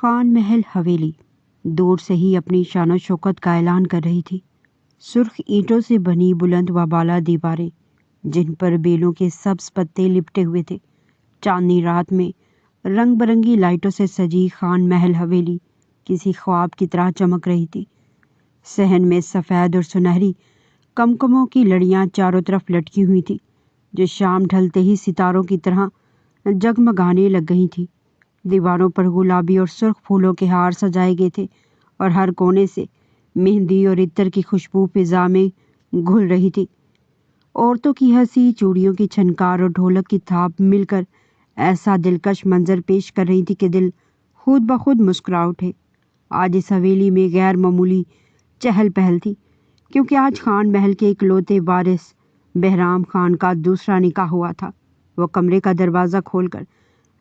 خان محل حویلی دور سے ہی اپنی شان و شوکت کا اعلان کر رہی تھی۔ سرخ اینٹوں سے بنی بلند و بالا دیواریں جن پر بیلوں کے سبز پتے لپٹے ہوئے تھے، چاندنی رات میں رنگ برنگی لائٹوں سے سجی خان محل حویلی کسی خواب کی طرح چمک رہی تھی۔ صحن میں سفید اور سنہری کمکموں کی لڑیاں چاروں طرف لٹکی ہوئی تھیں، جو شام ڈھلتے ہی ستاروں کی طرح جگمگانے لگ گئی تھیں۔ دیواروں پر گلابی اور سرخ پھولوں کے ہار سجائے گئے تھے اور ہر کونے سے مہندی اور عطر کی خوشبو فضا میں گھل رہی تھی۔ عورتوں کی ہنسی، چوڑیوں کی چھنکار اور ڈھولک کی تھاپ مل کر ایسا دلکش منظر پیش کر رہی تھی کہ دل خود بخود مسکرا اٹھے۔ آج اس حویلی میں غیر معمولی چہل پہل تھی، کیونکہ آج خان محل کے اکلوتے وارث بہرام خان کا دوسرا نکاح ہوا تھا۔ وہ کمرے کا دروازہ کھول کر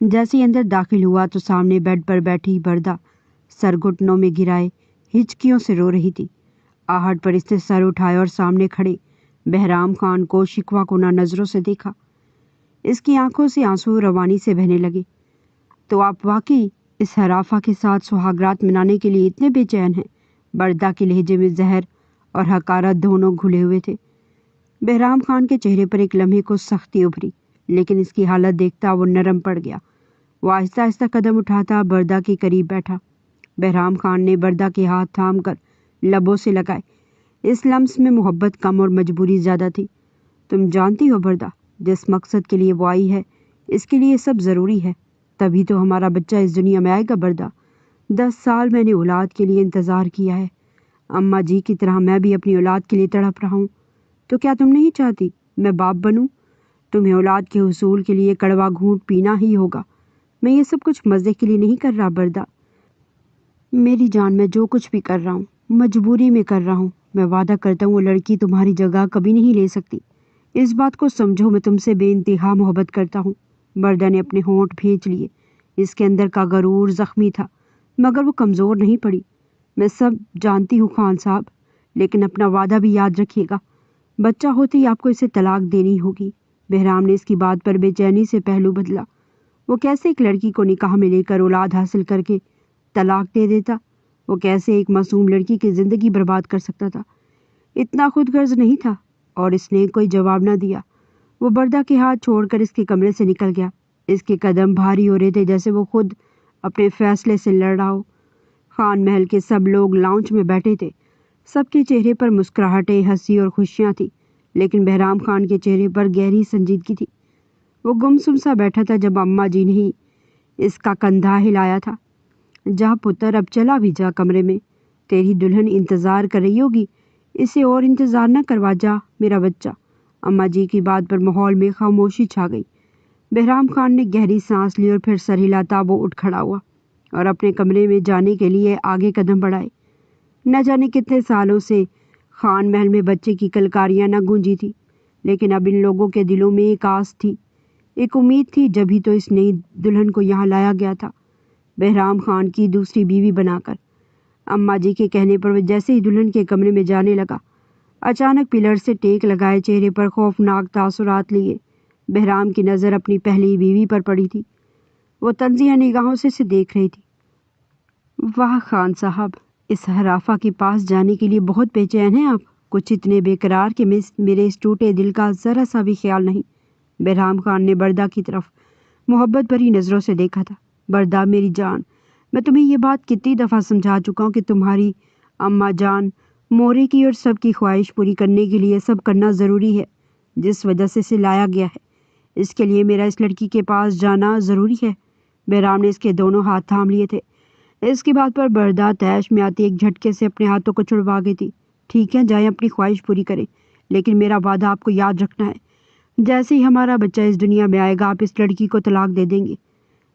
جیسے اندر داخل ہوا تو سامنے بیڈ پر بیٹھی بردہ سر گھٹنوں میں گرائے ہچکیوں سے رو رہی تھی۔ آہٹ پر اس نے سر اٹھایا اور سامنے کھڑے بہرام خان کو شکوہ کنہ نظروں سے دیکھا۔ اس کی آنکھوں سے آنسو روانی سے بہنے لگے۔ تو آپ واقعی اس ہرافہ کے ساتھ سہاگ رات منانے کے لیے اتنے بے چین ہیں؟ بردہ کے لہجے میں زہر اور حقارت دونوں گھلے ہوئے تھے۔ بہرام خان کے چہرے پر ایک لمحے کو سختی ابھری، لیکن اس کی حالت دیکھتا وہ نرم پڑ گیا۔ وہ آہستہ آہستہ قدم اٹھاتا بردہ کے قریب بیٹھا۔ بہرام خان نے بردہ کے ہاتھ تھام کر لبوں سے لگائے۔ اس لمس میں محبت کم اور مجبوری زیادہ تھی۔ تم جانتی ہو بردہ، جس مقصد کے لیے وہ آئی ہے اس کے لیے یہ سب ضروری ہے، تبھی تو ہمارا بچہ اس دنیا میں آئے گا۔ بردہ، 10 سال میں نے اولاد کے لیے انتظار کیا ہے۔ اماں جی کی طرح میں بھی اپنی اولاد کے لیے تڑپ رہا ہوں۔ تو کیا تم نہیں چاہتی میں باپ بنوں؟ تمہیں اولاد کے حصول کے لیے کڑوا گھونٹ پینا ہی ہوگا۔ میں یہ سب کچھ مزے کے لیے نہیں کر رہا بردہ میری جان، میں جو کچھ بھی کر رہا ہوں مجبوری میں کر رہا ہوں۔ میں وعدہ کرتا ہوں وہ لڑکی تمہاری جگہ کبھی نہیں لے سکتی۔ اس بات کو سمجھو، میں تم سے بے انتہا محبت کرتا ہوں۔ بردہ نے اپنے ہونٹ بھینچ لیے۔ اس کے اندر کا غرور زخمی تھا، مگر وہ کمزور نہیں پڑی۔ میں سب جانتی ہوں خان صاحب، لیکن اپنا وعدہ بھی یاد رکھیے گا۔ بچہ ہوتے ہی آپ کو اسے طلاق دینی ہوگی۔ بہرام نے اس کی بات پر بے چینی سے پہلو بدلا۔ وہ کیسے ایک لڑکی کو نکاح میں لے کر اولاد حاصل کر کے طلاق دے دیتا؟ وہ کیسے ایک معصوم لڑکی کی زندگی برباد کر سکتا تھا؟ اتنا خود غرض نہیں تھا۔ اور اس نے کوئی جواب نہ دیا۔ وہ بردہ کے ہاتھ چھوڑ کر اس کے کمرے سے نکل گیا۔ اس کے قدم بھاری ہو رہے تھے، جیسے وہ خود اپنے فیصلے سے لڑ رہا ہو۔ خان محل کے سب لوگ لاؤنج میں بیٹھے تھے۔ سب کے چہرے پر مسکراہٹیں، ہنسی اور خوشیاں تھیں، لیکن بہرام خان کے چہرے پر گہری سنجیدگی تھی۔ وہ گمسم سا بیٹھا تھا جب اماں جی نے اس کا کندھا ہلایا تھا۔ جا پتر، اب چلا بھی جا کمرے میں، تیری دلہن انتظار کر رہی ہوگی، اسے اور انتظار نہ کروا، جا میرا بچہ۔ اماں جی کی بات پر ماحول میں خاموشی چھا گئی۔ بہرام خان نے گہری سانس لی اور پھر سر ہلاتا وہ اٹھ کھڑا ہوا اور اپنے کمرے میں جانے کے لیے آگے قدم بڑھائے۔ نہ جانے کتنے سالوں سے خان محل میں بچے کی کلکاریاں نہ گونجی تھی، لیکن اب ان لوگوں کے دلوں میں ایک آس تھی، ایک امید تھی، جبھی تو اس نئی دلہن کو یہاں لایا گیا تھا، بہرام خان کی دوسری بیوی بنا کر۔ اماں جی کے کہنے پر وہ جیسے ہی دلہن کے کمرے میں جانے لگا، اچانک پلر سے ٹیک لگائے چہرے پر خوفناک تاثرات لیے بہرام کی نظر اپنی پہلی بیوی پر پڑی تھی۔ وہ تنزیہ نگاہوں سے اسے دیکھ رہی تھی۔ واہ خان صاحب، اس ہرافہ کے پاس جانے کے لیے بہت بے چین ہیں آپ، کچھ اتنے بے قرار کہ میرے اس ٹوٹے دل کا ذرا سا بھی خیال نہیں۔ بہرام خان نے بردہ کی طرف محبت بھری نظروں سے دیکھا تھا۔ بردہ میری جان، میں تمہیں یہ بات کتنی دفعہ سمجھا چکا ہوں کہ تمہاری اماں جان مورے کی اور سب کی خواہش پوری کرنے کے لیے سب کرنا ضروری ہے، جس وجہ سے اسے لایا گیا ہے، اس کے لیے میرا اس لڑکی کے پاس جانا ضروری ہے۔ بہرام نے اس کے دونوں ہاتھ تھام لیے تھے۔ اس کی بات پر بردہ طیش میں آتی ایک جھٹکے سے اپنے ہاتھوں کو چھڑوا گئی تھی۔ ٹھیک ہے، جائیں اپنی خواہش پوری کریں، لیکن میرا وعدہ آپ کو یاد رکھنا ہے، جیسے ہی ہمارا بچہ اس دنیا میں آئے گا آپ اس لڑکی کو طلاق دے دیں گے۔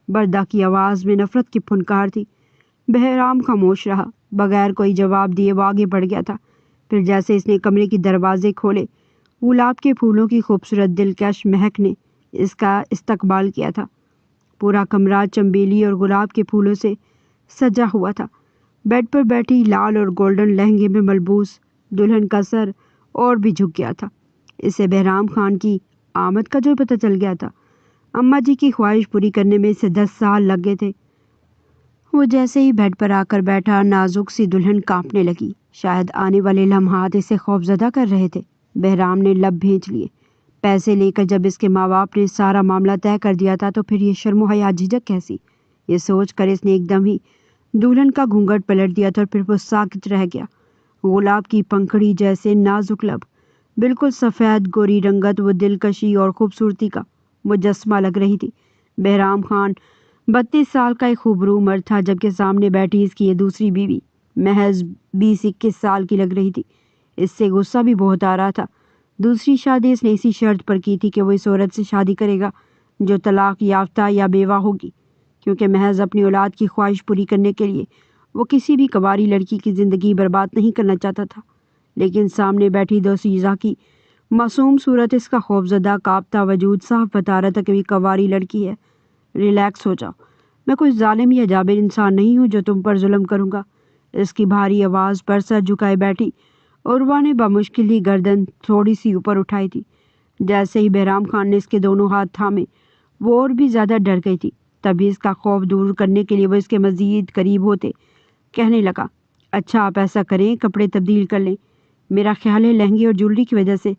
بردہ کی آواز میں نفرت کی پھنکار تھی۔ بہرام خاموش رہا، بغیر کوئی جواب دیے وہ آگے بڑھ گیا تھا۔ پھر جیسے اس نے کمرے کے دروازے کھولے، گلاب کے پھولوں کی خوبصورت دلکش مہک نے اس کا استقبال کیا تھا۔ پورا کمرہ چنبیلی اور گلاب کے پھولوں سے سجا ہوا تھا۔ بیڈ پر بیٹھی لال اور گولڈن لہنگے میں ملبوس دلہن کا سر اور بھی جھک گیا تھا۔ اسے بہرام خان کی آمد کا جو پتہ چل گیا تھا۔ اماں جی کی خواہش پوری کرنے میں اسے 10 سال لگ گئے تھے، وہ جیسے ہی بیڈ پر آ کر بیٹھا نازک سی دلہن کانپنے لگی. شاید آنے والے لمحات اسے خوفزدہ کر رہے تھے. بہرام نے لب بھینچ لیے. پیسے لے کر جب اس کے ماں باپ نے سارا معاملہ طے کر دیا تھا تو پھر یہ شرم و حیا جھجک کیسی؟ یہ سوچ کر اس نے ایک دم ہی دلہن کا گھونگھٹ پلٹ دیا تھا اور پھر وہ ساکت رہ گیا. گلاب کی پنکھڑی جیسے نازک لب، بالکل سفید گوری رنگت، وہ دلکشی اور خوبصورتی کا مجسمہ لگ رہی تھی. بہرام خان 32 سال کا ایک خوبرو مرد تھا، جبکہ سامنے بیٹھی اس کی یہ دوسری بیوی محض 20-21 سال کی لگ رہی تھی. اس سے غصہ بھی بہت آ رہا تھا. دوسری شادی اس نے اسی شرط پر کی تھی کہ وہ اس عورت سے شادی کرے گا جو طلاق یافتہ یا بیوہ ہوگی، کیونکہ محض اپنی اولاد کی خواہش پوری کرنے کے لیے وہ کسی بھی کنواری لڑکی کی زندگی برباد نہیں کرنا چاہتا تھا. لیکن سامنے بیٹھی دوشیزہ کی معصوم صورت اس کا خوفزدہ کانپتا وجود صاف بتا رہا تھا کہ وہ کنواری لڑکی ہے. ریلیکس ہو جاؤ، میں کوئی ظالم یا جابر انسان نہیں ہوں جو تم پر ظلم کروں گا. اس کی بھاری آواز پر سر جھکائے بیٹھی عروہ نے بمشکل ہی گردن تھوڑی سی اوپر اٹھائی تھی. جیسے ہی بہرام خان نے اس کے دونوں ہاتھ تھامے وہ اور بھی زیادہ ڈر گئی تھی. تبھی اس کا خوف دور کرنے کے لیے وہ اس کے مزید قریب ہوتے کہنے لگا، اچھا آپ ایسا کریں، کپڑے تبدیل کر لیں. میرا خیال ہے لہنگے اور جولری کی وجہ سے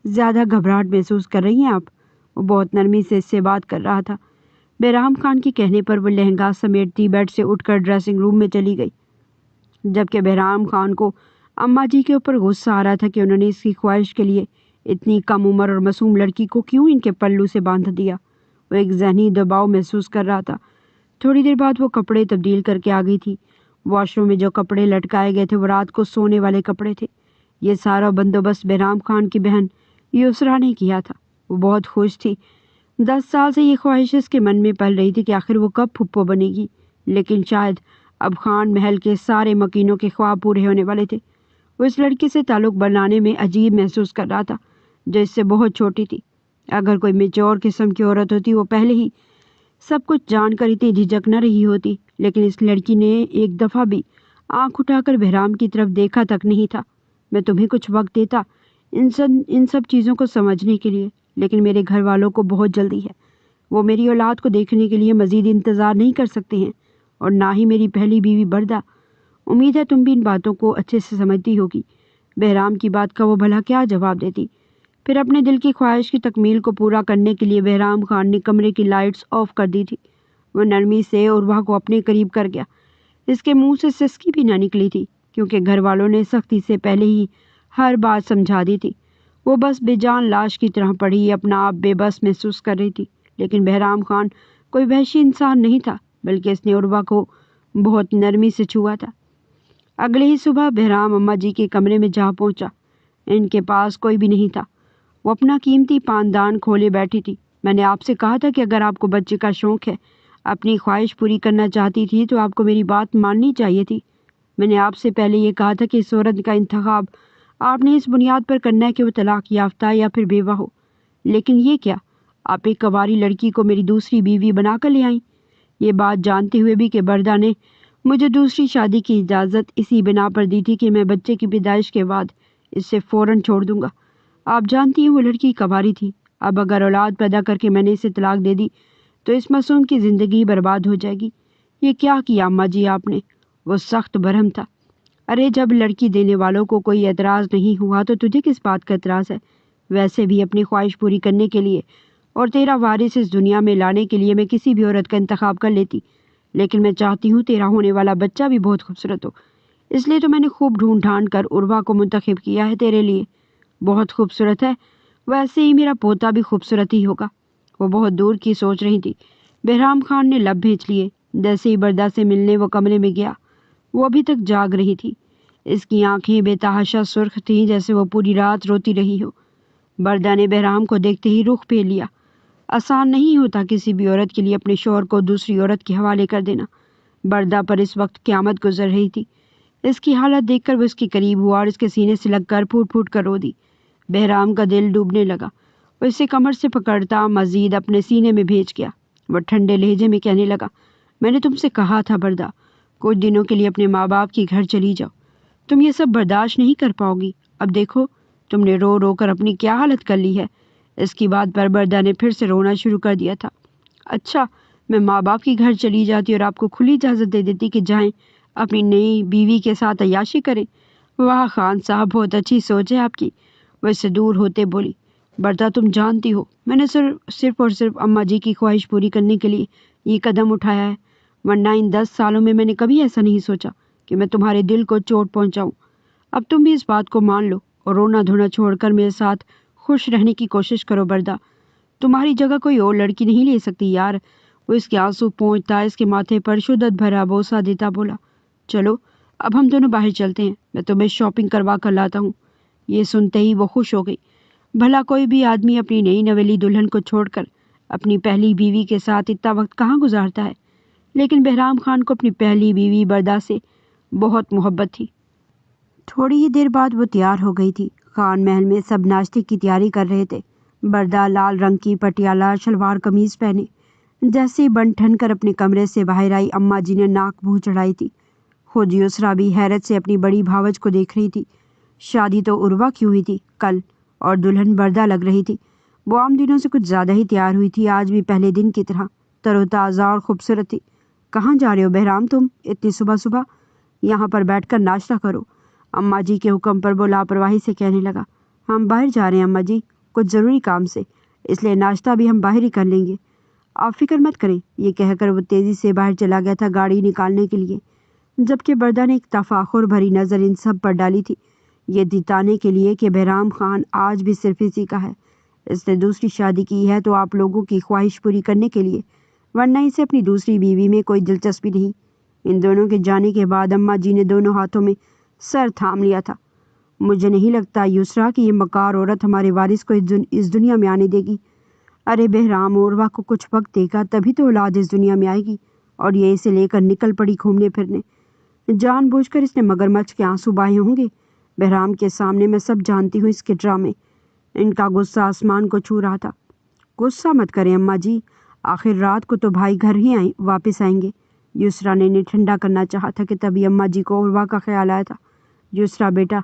زیادہ گھبراہٹ محسوس کر رہی ہیں آپ. وہ بہت نرمی سے اس سے بات کر رہا تھا. بہرام خان کے کہنے پر وہ لہنگا سمیٹتی بیڈ سے اٹھ کر ڈریسنگ روم میں چلی گئی، جبکہ بہرام خان کو اماں جی کے اوپر غصہ آ رہا تھا کہ انہوں نے اس کی خواہش کے لیے اتنی کم عمر اور معصوم لڑکی کو کیوں ان کے پلو سے باندھ دیا. وہ ایک ذہنی دباؤ محسوس کر رہا تھا. تھوڑی دیر بعد وہ کپڑے تبدیل کر کے آ گئی تھی. واش روم میں جو کپڑے لٹکائے گئے تھے وہ رات کو سونے والے کپڑے تھے. یہ سارا بندوبست بہرام خان کی بہن یسریٰ نے کیا تھا. وہ بہت خوش تھی. 10 سال سے یہ خواہش اس کے من میں پل رہی تھی کہ آخر وہ کب پھپھو بنے گی، لیکن شاید اب خان محل کے سارے مکینوں کے خواب پورے ہونے والے تھے. وہ اس لڑکی سے تعلق بنانے میں عجیب محسوس کر رہا تھا جو اس سے بہت چھوٹی تھی. اگر کوئی میچور قسم کی عورت ہوتی وہ پہلے ہی سب کچھ جان کر اتنی جھجک نہ رہی ہوتی، لیکن اس لڑکی نے ایک دفعہ بھی آنکھ اٹھا کر بہرام کی طرف دیکھا تک نہیں تھا. میں تمہیں کچھ وقت دیتا ان سب چیزوں کو سمجھنے کے لیے، لیکن میرے گھر والوں کو بہت جلدی ہے. وہ میری اولاد کو دیکھنے کے لیے مزید انتظار نہیں کر سکتے ہیں، اور نہ ہی میری پہلی بیوی بردہ. امید ہے تم بھی ان باتوں کو اچھے سے سمجھتی ہوگی. بہرام کی بات کا وہ بھلا کیا جواب دیتی؟ پھر اپنے دل کی خواہش کی تکمیل کو پورا کرنے کے لیے بہرام خان نے کمرے کی لائٹس آف کر دی تھی. وہ نرمی سے عروہ کو اپنے قریب کر گیا. اس کے منہ سے سسکی بھی نہ نکلی تھی، کیونکہ گھر والوں نے سختی سے پہلے ہی ہر بات سمجھا دی تھی. وہ بس بے جان لاش کی طرح پڑی اپنا آپ بے بس محسوس کر رہی تھی. لیکن بہرام خان کوئی وحشی انسان نہیں تھا، بلکہ اس نے عروہ کو بہت نرمی سے چھوا تھا. اگلے ہی صبح بہرام اماں جی کے کمرے میں جا پہنچا. ان کے پاس کوئی بھی نہیں تھا. وہ اپنا قیمتی پاندان کھولے بیٹھی تھی. میں نے آپ سے کہا تھا کہ اگر آپ کو بچے کا شوق ہے، اپنی خواہش پوری کرنا چاہتی تھی تو آپ کو میری بات ماننی چاہیے تھی. میں نے آپ سے پہلے یہ کہا تھا کہ اس عورت کا انتخاب آپ نے اس بنیاد پر کرنا ہے کہ وہ طلاق یافتہ یا پھر بیوہ ہو. لیکن یہ کیا، آپ ایک کنواری لڑکی کو میری دوسری بیوی بنا کر لے آئیں، یہ بات جانتے ہوئے بھی کہ بردہ نے مجھے دوسری شادی کی اجازت اسی بنا پر دی تھی کہ میں بچے کی پیدائش کے بعد اس سے فوراً چھوڑ دوں گا. آپ جانتی ہیں وہ لڑکی کنواری تھی. اب اگر اولاد پیدا کر کے میں نے اسے طلاق دے دی تو اس معصوم کی زندگی برباد ہو جائے گی. یہ کیا کیا اماں جی آپ نے؟ وہ سخت برہم تھا. ارے جب لڑکی دینے والوں کو کوئی اعتراض نہیں ہوا تو تجھے کس بات کا اعتراض ہے؟ ویسے بھی اپنی خواہش پوری کرنے کے لیے اور تیرا وارث اس دنیا میں لانے کے لیے میں کسی بھی عورت کا انتخاب کر لیتی، لیکن میں چاہتی ہوں تیرا ہونے والا بچہ بھی بہت خوبصورت ہو. اس لیے تو میں نے خوب ڈھونڈ ڈھانڈ کر عروہ کو منتخب کیا ہے تیرے لیے. بہت خوبصورت ہے، ویسے ہی میرا پوتا بھی خوبصورت ہی ہوگا. وہ بہت دور کی سوچ رہی تھی. بہرام خان نے لب بھینچ لیے. جیسے ہی بردہ سے ملنے وہ کمرے میں گیا، وہ ابھی تک جاگ رہی تھی. اس کی آنکھیں بے تحاشا سرخ تھیں، جیسے وہ پوری رات روتی رہی ہو. بردہ نے بہرام کو دیکھتے ہی رخ پھیر لیا. آسان نہیں ہوتا کسی بھی عورت کے لیے اپنے شوہر کو دوسری عورت کے حوالے کر دینا. بردہ پر اس وقت قیامت گزر رہی تھی. اس کی حالت دیکھ کر وہ اس کے قریب ہوا اور اس کے سینے سے لگ کر پھوٹ پھوٹ کر رو دی. بہرام کا دل ڈوبنے لگا. وہ اسے کمر سے پکڑتا مزید اپنے سینے میں بھیج گیا. وہ ٹھنڈے لہجے میں کہنے لگا، میں نے تم سے کہا تھا بردہ، کچھ دنوں کے لیے اپنے ماں باپ کے گھر چلی جاؤ. تم یہ سب برداشت نہیں کر پاؤ گی. اب دیکھو تم نے رو رو کر اپنی کیا حالت کر لی ہے. اس کی بات پر بردہ نے پھر سے رونا شروع کر دیا تھا. اچھا میں ماں باپ کے گھر چلی جاتی اور آپ کو کھلی اجازت دے دیتی کہ جائیں اپنی نئی بیوی کے ساتھ عیاشی کریں۔ واہ خان صاحب، بہت اچھی سوچ ہے آپ کی۔ وہ اس سے دور ہوتے بولی، برتا تم جانتی ہو میں نے صرف اور صرف اماں جی کی خواہش پوری کرنے کے لیے یہ قدم اٹھایا ہے، ورنہ ان 10 سالوں میں نے کبھی ایسا نہیں سوچا کہ میں تمہارے دل کو چوٹ پہنچاؤں۔ اب تم بھی اس بات کو مان لو اور رونا دھونا چھوڑ کر میرے ساتھ خوش رہنے کی کوشش کرو بردا۔ تمہاری جگہ کوئی اور لڑکی نہیں لے سکتی یار۔ وہ اس کے آنسو پہنچتا اس کے ماتھے پر شدت بھرا بوسہ دیتا بولا، چلو اب ہم دونوں باہر چلتے ہیں، میں تمہیں شاپنگ کروا کر لاتا ہوں۔ یہ سنتے ہی وہ خوش ہو گئی۔ بھلا کوئی بھی آدمی اپنی نئی نویلی دلہن کو چھوڑ کر اپنی پہلی بیوی کے ساتھ اتنا وقت کہاں گزارتا ہے، لیکن بہرام خان کو اپنی پہلی بیوی بردا سے بہت محبت تھی۔ تھوڑی ہی دیر بعد وہ تیار ہو گئی تھی۔ خان محل میں سب ناشتے کی تیاری کر رہے تھے۔ بردا لال رنگ کی پٹیالہ شلوار قمیض پہنے جیسے ہی بن ٹھن کر اپنے کمرے سے باہر آئی، اماں جی نے ناک منہ چڑھائی تھی۔ خود یسریٰ بھی حیرت سے اپنی بڑی بھاوج کو دیکھ رہی تھی۔ شادی تو عروہ کی ہوئی تھی کل، اور دلہن بردا لگ رہی تھی۔ وہ عام دنوں سے کچھ زیادہ ہی تیار ہوئی تھی، آج بھی پہلے دن کی طرح تر و تازہ اور خوبصورت تھی۔ کہاں جا رہے ہو بہرام تم اتنی صبح صبح؟ یہاں پر بیٹھ کر ناشتہ کرو، اماں جی کے حکم پر وہ لاپرواہی سے کہنے لگا۔ ہم باہر جا رہے ہیں اماں جی، کچھ ضروری کام سے، اس لیے ناشتہ بھی ہم باہر ہی کر لیں گے، آپ فکر مت کریں۔ یہ کہہ کر وہ تیزی سے باہر چلا گیا تھا گاڑی نکالنے کے لیے، جبکہ بردا نے ایک تفاخر بھری نظر ان سب پر ڈالی تھی، یہ جتانے کے لیے کہ بہرام خان آج بھی صرف اسی کا ہے۔ اس نے دوسری شادی کی ہے تو آپ لوگوں کی خواہش پوری کرنے کے لیے، ورنہ اسے اپنی دوسری بیوی میں کوئی دلچسپی نہیں۔ ان دونوں کے جانے کے بعد اماں جی نے دونوں ہاتھوں میں سر تھام لیا تھا۔ مجھے نہیں لگتا یسریٰ کہ یہ مکار عورت ہمارے وارث کو اس دنیا میں آنے دے گی۔ ارے بہرام، عروہ کو کچھ وقت دے گا تبھی تو اولاد اس دنیا میں آئے گی، اور یہ اسے لے کر نکل پڑی گھومنے پھرنے۔ جان بوجھ کر اس نے مگرمچھ کے آنسو بہائے ہوں گے۔ بہرام کے سامنے میں سب جانتی ہوں اس کے ڈرامے۔ ان کا غصہ آسمان کو چھو رہا تھا۔ غصہ مت کریں اماں جی، آخر رات کو تو بھائی گھر ہی واپس آئیں گے۔ یسریٰ نے انہیں ٹھنڈا کرنا چاہا تھا کہ تبھی اماں جی کو عروہ کا خیال آیا تھا۔ یسریٰ بیٹا،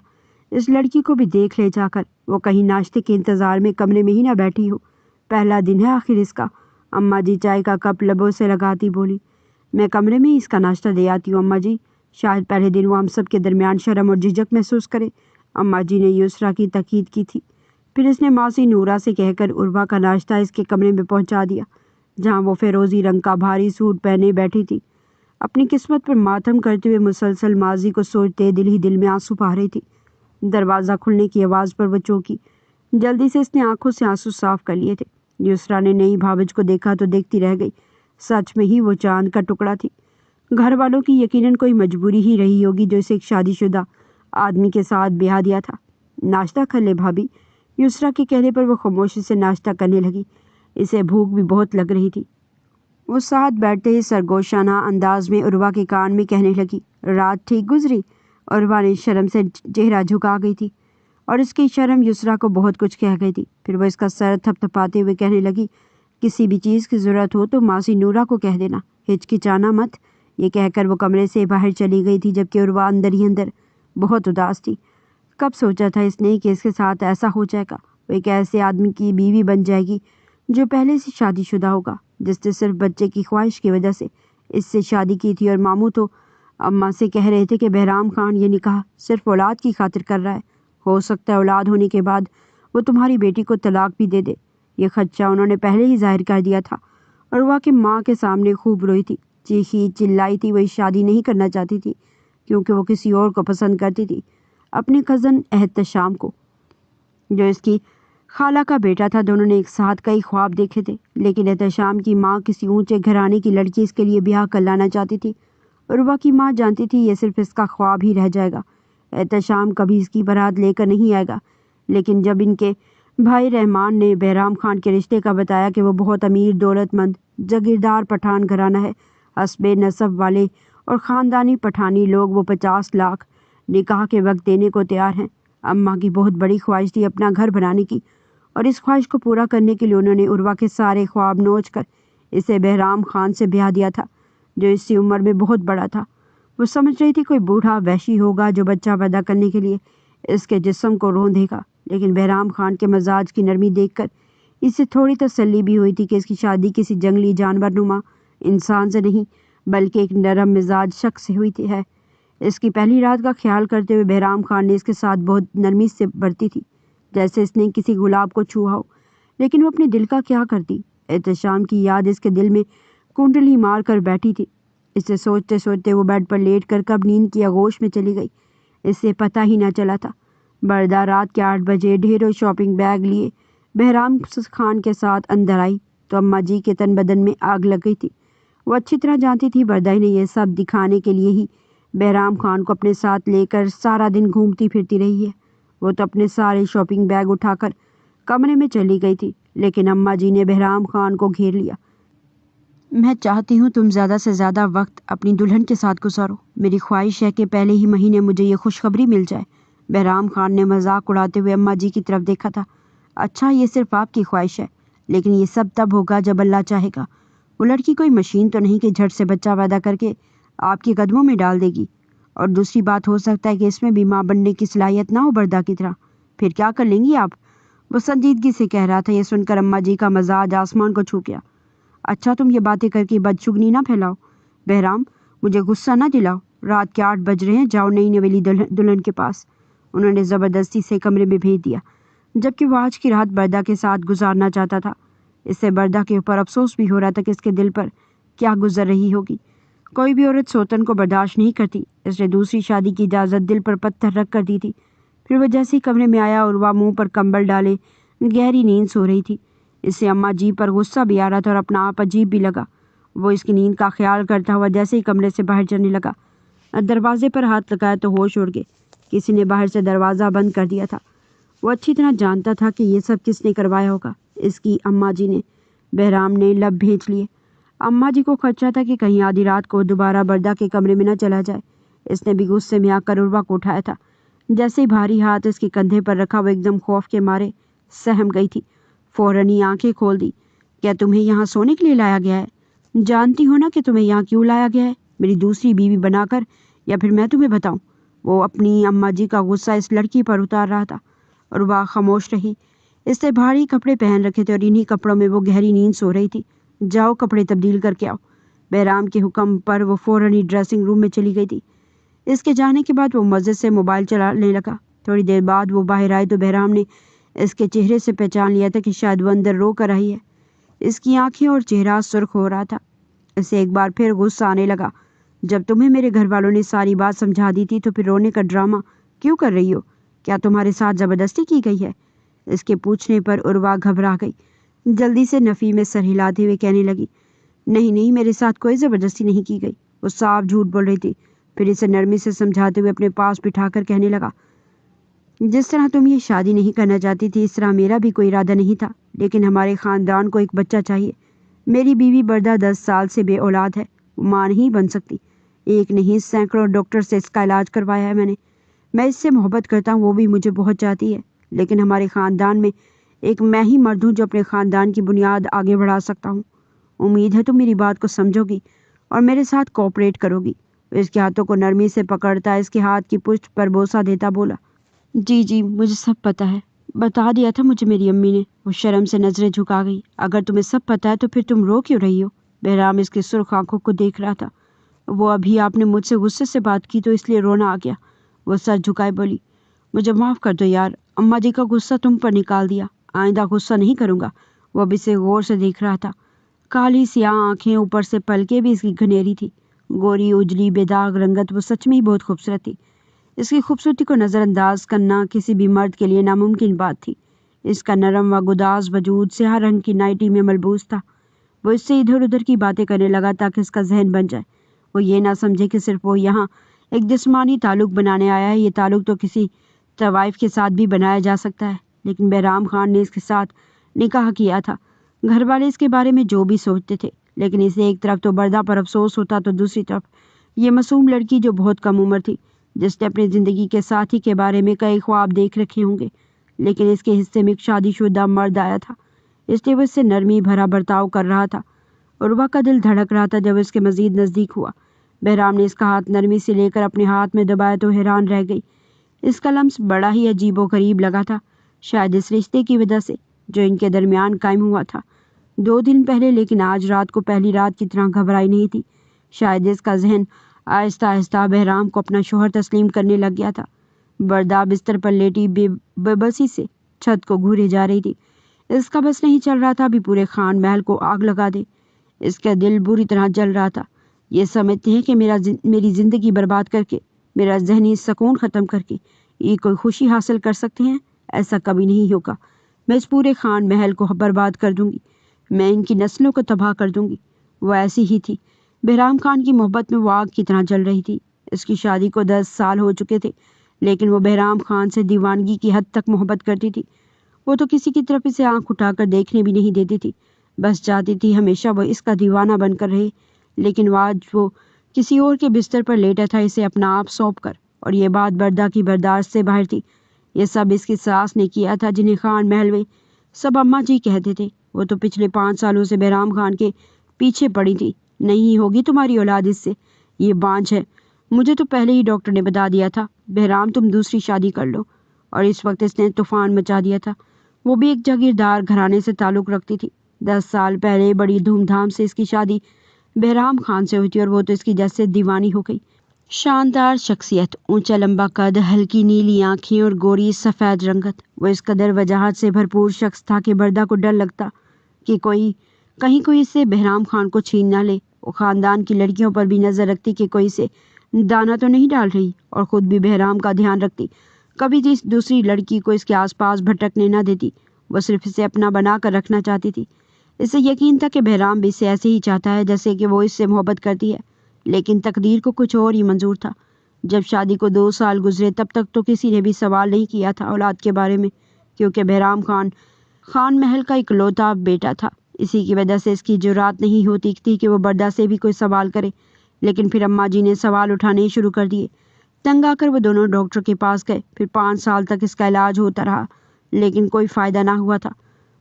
اس لڑکی کو بھی دیکھ لے جا کر، وہ کہیں ناشتے کے انتظار میں کمرے میں ہی نہ بیٹھی ہو، پہلا دن ہے آخر اس کا۔ اماں جی چائے کا کپ لبوں سے لگاتی بولی، میں کمرے میں ہی اس کا ناشتہ دے آتی ہوں اماں جی، شاید پہلے دن وہ ہم سب کے درمیان شرم اور جھجک محسوس کرے۔ اماں جی نے یسریٰ کی تاکید کی تھی۔ پھر اس نے ماسی نورہ سے کہہ کر عروہ کا ناشتہ اس کے کمرے میں پہنچا دیا، جہاں وہ فیروزی رنگ کا بھاری سوٹ پہنے بیٹھی تھی، اپنی قسمت پر ماتم کرتے ہوئے مسلسل ماضی کو سوچتے دل ہی دل میں آنسو بہا رہی تھی۔ دروازہ کھلنے کی آواز پر وہ چونکی۔ جلدی سے اس نے آنکھوں سے آنسو صاف کر لیے تھے۔ یسریٰ نے نئی بھاوج کو دیکھا تو دیکھتی رہ گئی، سچ میں ہی وہ چاند کا ٹکڑا تھی۔ گھر والوں کی یقیناً کوئی مجبوری ہی رہی ہوگی جو اسے ایک شادی شدہ آدمی کے ساتھ بیاہ دیا تھا۔ ناشتہ کر لے بھابھی۔ یسریٰ کے کہنے پر وہ خاموشی سے ناشتہ کرنے لگی، اسے بھوک بھی بہت لگ رہی تھی۔ وہ ساتھ بیٹھتے ہی سرگوشانہ انداز میں عروہ کے کان میں کہنے لگی، رات ٹھیک گزری؟ عروہ نے شرم سے چہرہ جھکا گئی تھی، اور اس کی شرم یسریٰ کو بہت کچھ کہہ گئی تھی۔ پھر وہ اس کا سر تھپ تھپاتے ہوئے کہنے لگی، کسی بھی چیز کی ضرورت ہو تو ماسی نورہ کو کہہ دینا، ہچکچانا مت۔ یہ کہہ کر وہ کمرے سے باہر چلی گئی تھی، جبکہ عروہ اندر ہی اندر بہت اداس تھی۔ کب سوچا تھا اس نے کہ اس کے ساتھ ایسا ہو جائے گا؟ وہ ایک ایسے آدمی کی بیوی بن جائے گی جو پہلے سے شادی شدہ ہوگا، جس نے صرف بچے کی خواہش کی وجہ سے اس سے شادی کی تھی۔ اور ماموں تو اماں سے کہہ رہے تھے کہ بہرام خان یہ نکاح صرف اولاد کی خاطر کر رہا ہے، ہو سکتا ہے اولاد ہونے کے بعد وہ تمہاری بیٹی کو طلاق بھی دے دے۔ یہ خدشہ انہوں نے پہلے ہی ظاہر کر دیا تھا۔ عروہ کی ماں کے سامنے خوب روئی تھی، چیخی چلائی تھی۔ وہ شادی نہیں کرنا چاہتی تھی کیونکہ وہ کسی اور کو پسند کرتی تھی، اپنے کزن احتشام کو، جو اس کی خالہ کا بیٹا تھا۔ دونوں نے ایک ساتھ کئی خواب دیکھے تھے، لیکن احتشام کی ماں کسی اونچے گھرانے کی لڑکی اس کے لیے بیاہ کر لانا چاہتی تھی۔ عروہ کی ماں جانتی تھی یہ صرف اس کا خواب ہی رہ جائے گا، احتشام کبھی اس کی بارات لے کر نہیں آئے گا۔ لیکن جب ان کے بھائی رحمان نے بہرام خان کے رشتے کا بتایا کہ وہ بہت امیر دولت مند جاگیردار پٹھان گھرانہ ہے، حسب نسب والے اور خاندانی پٹھانی لوگ، وہ 50 لاکھ نکاح کے وقت دینے کو تیار ہیں۔ اماں کی بہت بڑی خواہش تھی اپنا گھر بنانے کی، اور اس خواہش کو پورا کرنے کے لیے انہوں نے عروہ کے سارے خواب نوچ کر اسے بہرام خان سے بیاہ دیا تھا، جو اس کی عمر میں بہت بڑا تھا۔ وہ سمجھ رہی تھی کوئی بوڑھا وحشی ہوگا جو بچہ پیدا کرنے کے لیے اس کے جسم کو روندے گا، لیکن بہرام خان کے مزاج کی نرمی دیکھ کر اسے تھوڑی تسلی بھی ہوئی تھی کہ اس کی شادی کسی جنگلی جانور نما انسان سے نہیں بلکہ ایک نرم مزاج شخص سے ہوئی ہے۔ اس کی پہلی رات کا خیال کرتے ہوئے بہرام خان نے اس کے ساتھ بہت نرمی سے برتی تھی، جیسے اس نے کسی گلاب کو چھوا ہو، لیکن وہ اپنے دل کا کیا کرتی؟ احتشام کی یاد اس کے دل میں کنڈلی مار کر بیٹھی تھی۔ اسے سوچتے سوچتے وہ بیڈ پر لیٹ کر کب نیند کی آغوش میں چلی گئی، اسے پتہ ہی نہ چلا تھا۔ بردہ رات کے 8 بجے ڈھیروں شاپنگ بیگ لیے بہرام خان کے ساتھ اندر آئی تو اماں جی کے تن بدن میں آگ لگ گئی تھی۔ وہ اچھی طرح جانتی تھی بردہ نے یہ سب دکھانے کے لیے ہی بہرام خان کو اپنے ساتھ لے کر سارا دن گھومتی پھرتی رہی ہے۔ وہ تو اپنے سارے شاپنگ بیگ اٹھا کر کمرے میں چلی گئی تھی، لیکن اماں جی نے بہرام خان کو گھیر لیا۔ میں چاہتی ہوں تم زیادہ سے زیادہ وقت اپنی دلہن کے ساتھ گزارو۔ میری خواہش ہے کہ پہلے ہی مہینے مجھے یہ خوشخبری مل جائے۔ بہرام خان نے مذاق اڑاتے ہوئے اماں جی کی طرف دیکھا تھا۔ اچھا، یہ صرف آپ کی خواہش ہے، لیکن یہ سب تب ہوگا جب اللہ چاہے گا۔ وہ لڑکی کوئی مشین تو نہیں کہ جھٹ سے بچہ پیدا کر کے آپ کے قدموں میں ڈال دے گی۔ اور دوسری بات، ہو سکتا ہے کہ اس میں بھی ماں بننے کی صلاحیت نہ ہو بردہ کی طرح۔ پھر کیا کر لیں گی آپ؟ وہ سنجیدگی سے کہہ رہا تھا۔ یہ سن کر اماں جی کا مزاج آسمان کو چھو گیا۔ اچھا، تم یہ باتیں کر کے بدشگنی نہ پھیلاؤ۔ بہرام، مجھے غصہ نہ دلاؤ۔ رات کے 8 بج رہے ہیں، جاؤ نئی نویلی دلہن کے پاس۔ انہوں نے زبردستی سے کمرے میں بھیج دیا، جبکہ وہ آج کی رات بردہ کے ساتھ گزارنا چاہتا تھا۔ اس سے بردہ کے اوپر افسوس بھی ہو رہا تھا کہ اس کے دل پر کیا گزر رہی ہوگی۔ کوئی بھی عورت سوتن کو برداشت نہیں کرتی۔ اس نے دوسری شادی کی اجازت دل پر پتھر رکھ کر دی تھی۔ پھر وہ جیسے ہی کمرے میں آیا اور وہ منہ پر کمبل ڈالے گہری نیند سو رہی تھی۔ اس سے اماں جی پر غصہ بھی آ رہا تھا اور اپنا آپ عجیب بھی لگا۔ وہ اس کی نیند کا خیال کرتا ہوا جیسے ہی کمرے سے باہر جانے لگا، دروازے پر ہاتھ لگایا تو ہوش اڑ گئے۔ کسی نے باہر سے دروازہ بند کر دیا تھا۔ وہ اچھی طرح جانتا تھا کہ یہ سب کس نے کروایا ہوگا۔ اس کی اماں جی نے۔ بہرام نے لب بھینچ لیے۔ اماں جی کو خدشہ تھا کہ کہیں آدھی رات کو دوبارہ بردہ کے کمرے میں نہ چلا جائے۔ اس نے بھی غصے میں آ کر عروہ کو اٹھایا تھا۔ جیسے ہی بھاری ہاتھ اس کے کندھے پر رکھا، وہ ایک دم خوف کے مارے سہم گئی تھی۔ فوراً ہی آنکھیں کھول دی۔ کیا تمہیں یہاں سونے کے لیے لایا گیا ہے؟ جانتی ہو نا کہ تمہیں یہاں کیوں لایا گیا ہے؟ میری دوسری بیوی بنا کر، یا پھر میں تمہیں بتاؤں؟ وہ اپنی اماں جی کا غصہ اس لڑکی پر اتار رہا تھا۔ عروہ خاموش رہی۔ اس نے بھاری کپڑے پہن رکھے تھے اور انہی کپڑوں میں وہ گہری نیند سو رہی تھی۔ جاؤ کپڑے تبدیل کر کے آؤ۔ بہرام کے حکم پر وہ فوراً ہی ڈریسنگ روم میں چلی گئی تھی۔ اس کے جانے کے بعد وہ مزے سے موبائل چلانے لگا۔ تھوڑی دیر بعد وہ باہر آئے تو بہرام نے اس کے چہرے سے پہچان لیا تھا کہ شاید وہ اندر رو کر آئی ہے۔ اس کی آنکھیں اور چہرہ سرخ ہو رہا تھا۔ اسے ایک بار پھر غصہ آنے لگا۔ جب تمہیں میرے گھر والوں نے ساری بات سمجھا دی تھی تو پھر رونے کا ڈرامہ کیوں کر رہی ہو؟ کیا تمہارے ساتھ زبردستی کی گئی ہے؟ اس کے پوچھنے پر عروہ گھبرا گئی۔ جلدی سے نفی میں سر ہلاتے ہوئے کہنے لگی، نہیں نہیں، میرے ساتھ کوئی زبردستی نہیں کی گئی۔ وہ صاف جھوٹ بول رہی تھی۔ پھر اسے نرمی سے سمجھاتے ہوئے اپنے پاس بٹھا کر کہنے لگا، جس طرح تم یہ شادی نہیں کرنا چاہتی تھی، اس طرح میرا بھی کوئی ارادہ نہیں تھا، لیکن ہمارے خاندان کو ایک بچہ چاہیے۔ میری بیوی بردہ 10 سال سے بے اولاد ہے، وہ ماں نہیں بن سکتی۔ ایک نہیں، سینکڑوں ڈاکٹر سے اس کا علاج کروایا ہے میں اس سے محبت کرتا ہوں، وہ بھی مجھے بہت چاہتی ہے، لیکن ہمارے خاندان میں ایک میں ہی مرد ہوں جو اپنے خاندان کی بنیاد آگے بڑھا سکتا ہوں۔ امید ہے تم میری بات کو سمجھو گی اور میرے ساتھ کوآپریٹ کرو گی۔ اس کے ہاتھوں کو نرمی سے پکڑتا اس کے ہاتھ کی پشت پر بوسہ دیتا بولا، جی مجھے سب پتہ ہے، بتا دیا تھا مجھے میری امی نے۔ وہ شرم سے نظریں جھکا گئی۔ اگر تمہیں سب پتہ ہے تو پھر تم رو کیوں رہی ہو؟ بہرام اس کی سرخ آنکھوں کو دیکھ رہا تھا۔ وہ ابھی آپ نے مجھ سے غصے سے بات کی تو اس لیے رونا آ گیا۔ وہ سر جھکائے بولی، مجھے معاف کر دو یار، اماں جی کا غصہ تم پر نکال دیا، آئندہ غصہ نہیں کروں گا۔ وہ اب اسے غور سے دیکھ رہا تھا۔ کالی سیاہ آنکھیں، اوپر سے پلکیں بھی اس کی گھنیری تھی، گوری اجلی بے داغ رنگت، وہ سچ میں ہی بہت خوبصورت تھی۔ اس کی خوبصورتی کو نظر انداز کرنا کسی بھی مرد کے لیے ناممکن بات تھی۔ اس کا نرم و گداز وجود سیاہ رنگ کی نائٹی میں ملبوس تھا۔ وہ اس سے ادھر ادھر کی باتیں کرنے لگا تاکہ اس کا ذہن بن جائے۔ وہ یہ نہ سمجھے کہ صرف وہ یہاں ایک جسمانی تعلق بنانے آیا ہے، یہ تعلق تو کسی طوائف کے ساتھ بھی بنایا جا سکتا ہے، لیکن بہرام خان نے اس کے ساتھ نکاح کیا تھا۔ گھر والے اس کے بارے میں جو بھی سوچتے تھے، لیکن اسے ایک طرف تو بردہ پر افسوس ہوتا تو دوسری طرف یہ معصوم لڑکی جو بہت کم عمر تھی، جس نے اپنی زندگی کے ساتھی کے بارے میں کئی خواب دیکھ رکھے ہوں گے، لیکن اس کے حصے میں ایک شادی شدہ مرد آیا تھا، اس لیے وہ اس سے نرمی بھرا برتاؤ کر رہا تھا۔ عروہ کا دل دھڑک رہا تھا جب اس کے مزید نزدیک ہوا۔ بہرام نے اس کا ہاتھ نرمی سے لے کر اپنے ہاتھ میں دبایا تو حیران رہ گئی۔ اس کا لمس بڑا ہی عجیب و غریب لگا تھا، شاید اس رشتے کی وجہ سے جو ان کے درمیان قائم ہوا تھا۔ 2 دن پہلے، لیکن آج رات کو پہلی رات کی طرح گھبرائی نہیں تھی۔ شاید اس کا ذہن آہستہ آہستہ بہرام کو اپنا شوہر تسلیم کرنے لگ گیا تھا۔ بردا بستر پر لیٹی بے بسی سے چھت کو گھورے جا رہی تھی۔ اس کا بس نہیں چل رہا تھا ابھی پورے خان محل کو آگ لگا دے۔ اس کا دل بری طرح جل رہا تھا۔ یہ سمجھتے ہیں کہ میری زندگی برباد کر کے، میرا ذہنی سکون ختم کر کے یہ کوئی خوشی حاصل کر سکتے ہیں۔ ایسا کبھی نہیں ہوگا۔ میں اس پورے خان محل کو برباد کر دوں گی۔ میں ان کی نسلوں کو تباہ کر دوں گی۔ وہ ایسی ہی تھی۔ بہرام خان کی محبت میں وہ آگ کی طرح جل رہی تھی۔ اس کی شادی کو 10 سال ہو چکے تھے، لیکن وہ بہرام خان سے دیوانگی کی حد تک محبت کرتی تھی۔ وہ تو کسی کی طرف اسے آنکھ اٹھا کر دیکھنے بھی نہیں دیتی تھی۔ بس چاہتی تھی ہمیشہ وہ اس کا دیوانہ بن کر رہے، لیکن آج وہ کسی اور کے بستر پر لیٹا تھا اسے اپنا آپ سونپ کر، اور یہ بات بردا کی برداشت سے باہر تھی۔ یہ سب اس کی ساس نے کیا تھا، جنہیں خان محل میں سب اماں جی کہتے تھے۔ وہ تو پچھلے 5 سالوں سے بہرام خان کے پیچھے پڑی تھی۔ نہیں ہوگی تمہاری اولاد اس سے، یہ بانجھ ہے۔ مجھے تو پہلے ہی ڈاکٹر نے بتا دیا تھا، بہرام تم دوسری شادی کر لو۔ اور اس وقت اس نے طوفان مچا دیا تھا۔ وہ بھی ایک جاگیردار گھرانے سے تعلق رکھتی تھی۔ 10 سال پہلے بڑی دھوم دھام سے اس کی شادی بہرام خان سے ہوئی تھی، اور وہ تو اس کی جد سے دیوانی ہو گئی۔ شاندار شخصیت، اونچا لمبا قد، ہلکی نیلی آنکھیں اور گوری سفید رنگت۔ وہ اس قدر وجاہت سے بھرپور شخص تھا کہ بردا کو ڈر لگتا کہ کہیں کوئی اسے بہرام خان کو چھین نہ لے۔ وہ خاندان کی لڑکیوں پر بھی نظر رکھتی کہ کوئی اسے دانا تو نہیں ڈال رہی، اور خود بھی بہرام کا دھیان رکھتی، کبھی دوسری لڑکی کو اس کے آس پاس بھٹکنے نہ دیتی۔ وہ صرف اسے اپنا بنا کر رکھنا چاہتی تھی۔ اسے یقین تھا کہ بہرام بھی اسے ایسے ہی چاہتا ہے جیسے کہ وہ اس سے محبت کرتی ہے، لیکن تقدیر کو کچھ اور ہی منظور تھا۔ جب شادی کو 2 سال گزرے تب تک تو کسی نے بھی سوال نہیں کیا تھا اولاد کے بارے میں، کیونکہ بہرام خان محل کا اکلوتا بیٹا تھا۔ اسی کی وجہ سے اس کی جرات نہیں ہوتی تھی کہ وہ بردا سے بھی کوئی سوال کرے، لیکن پھر اماں جی نے سوال اٹھانے شروع کر دیے۔ تنگ آ کر وہ دونوں ڈاکٹر کے پاس گئے۔ پھر 5 سال تک اس کا علاج ہوتا رہا، لیکن کوئی فائدہ نہ ہوا تھا۔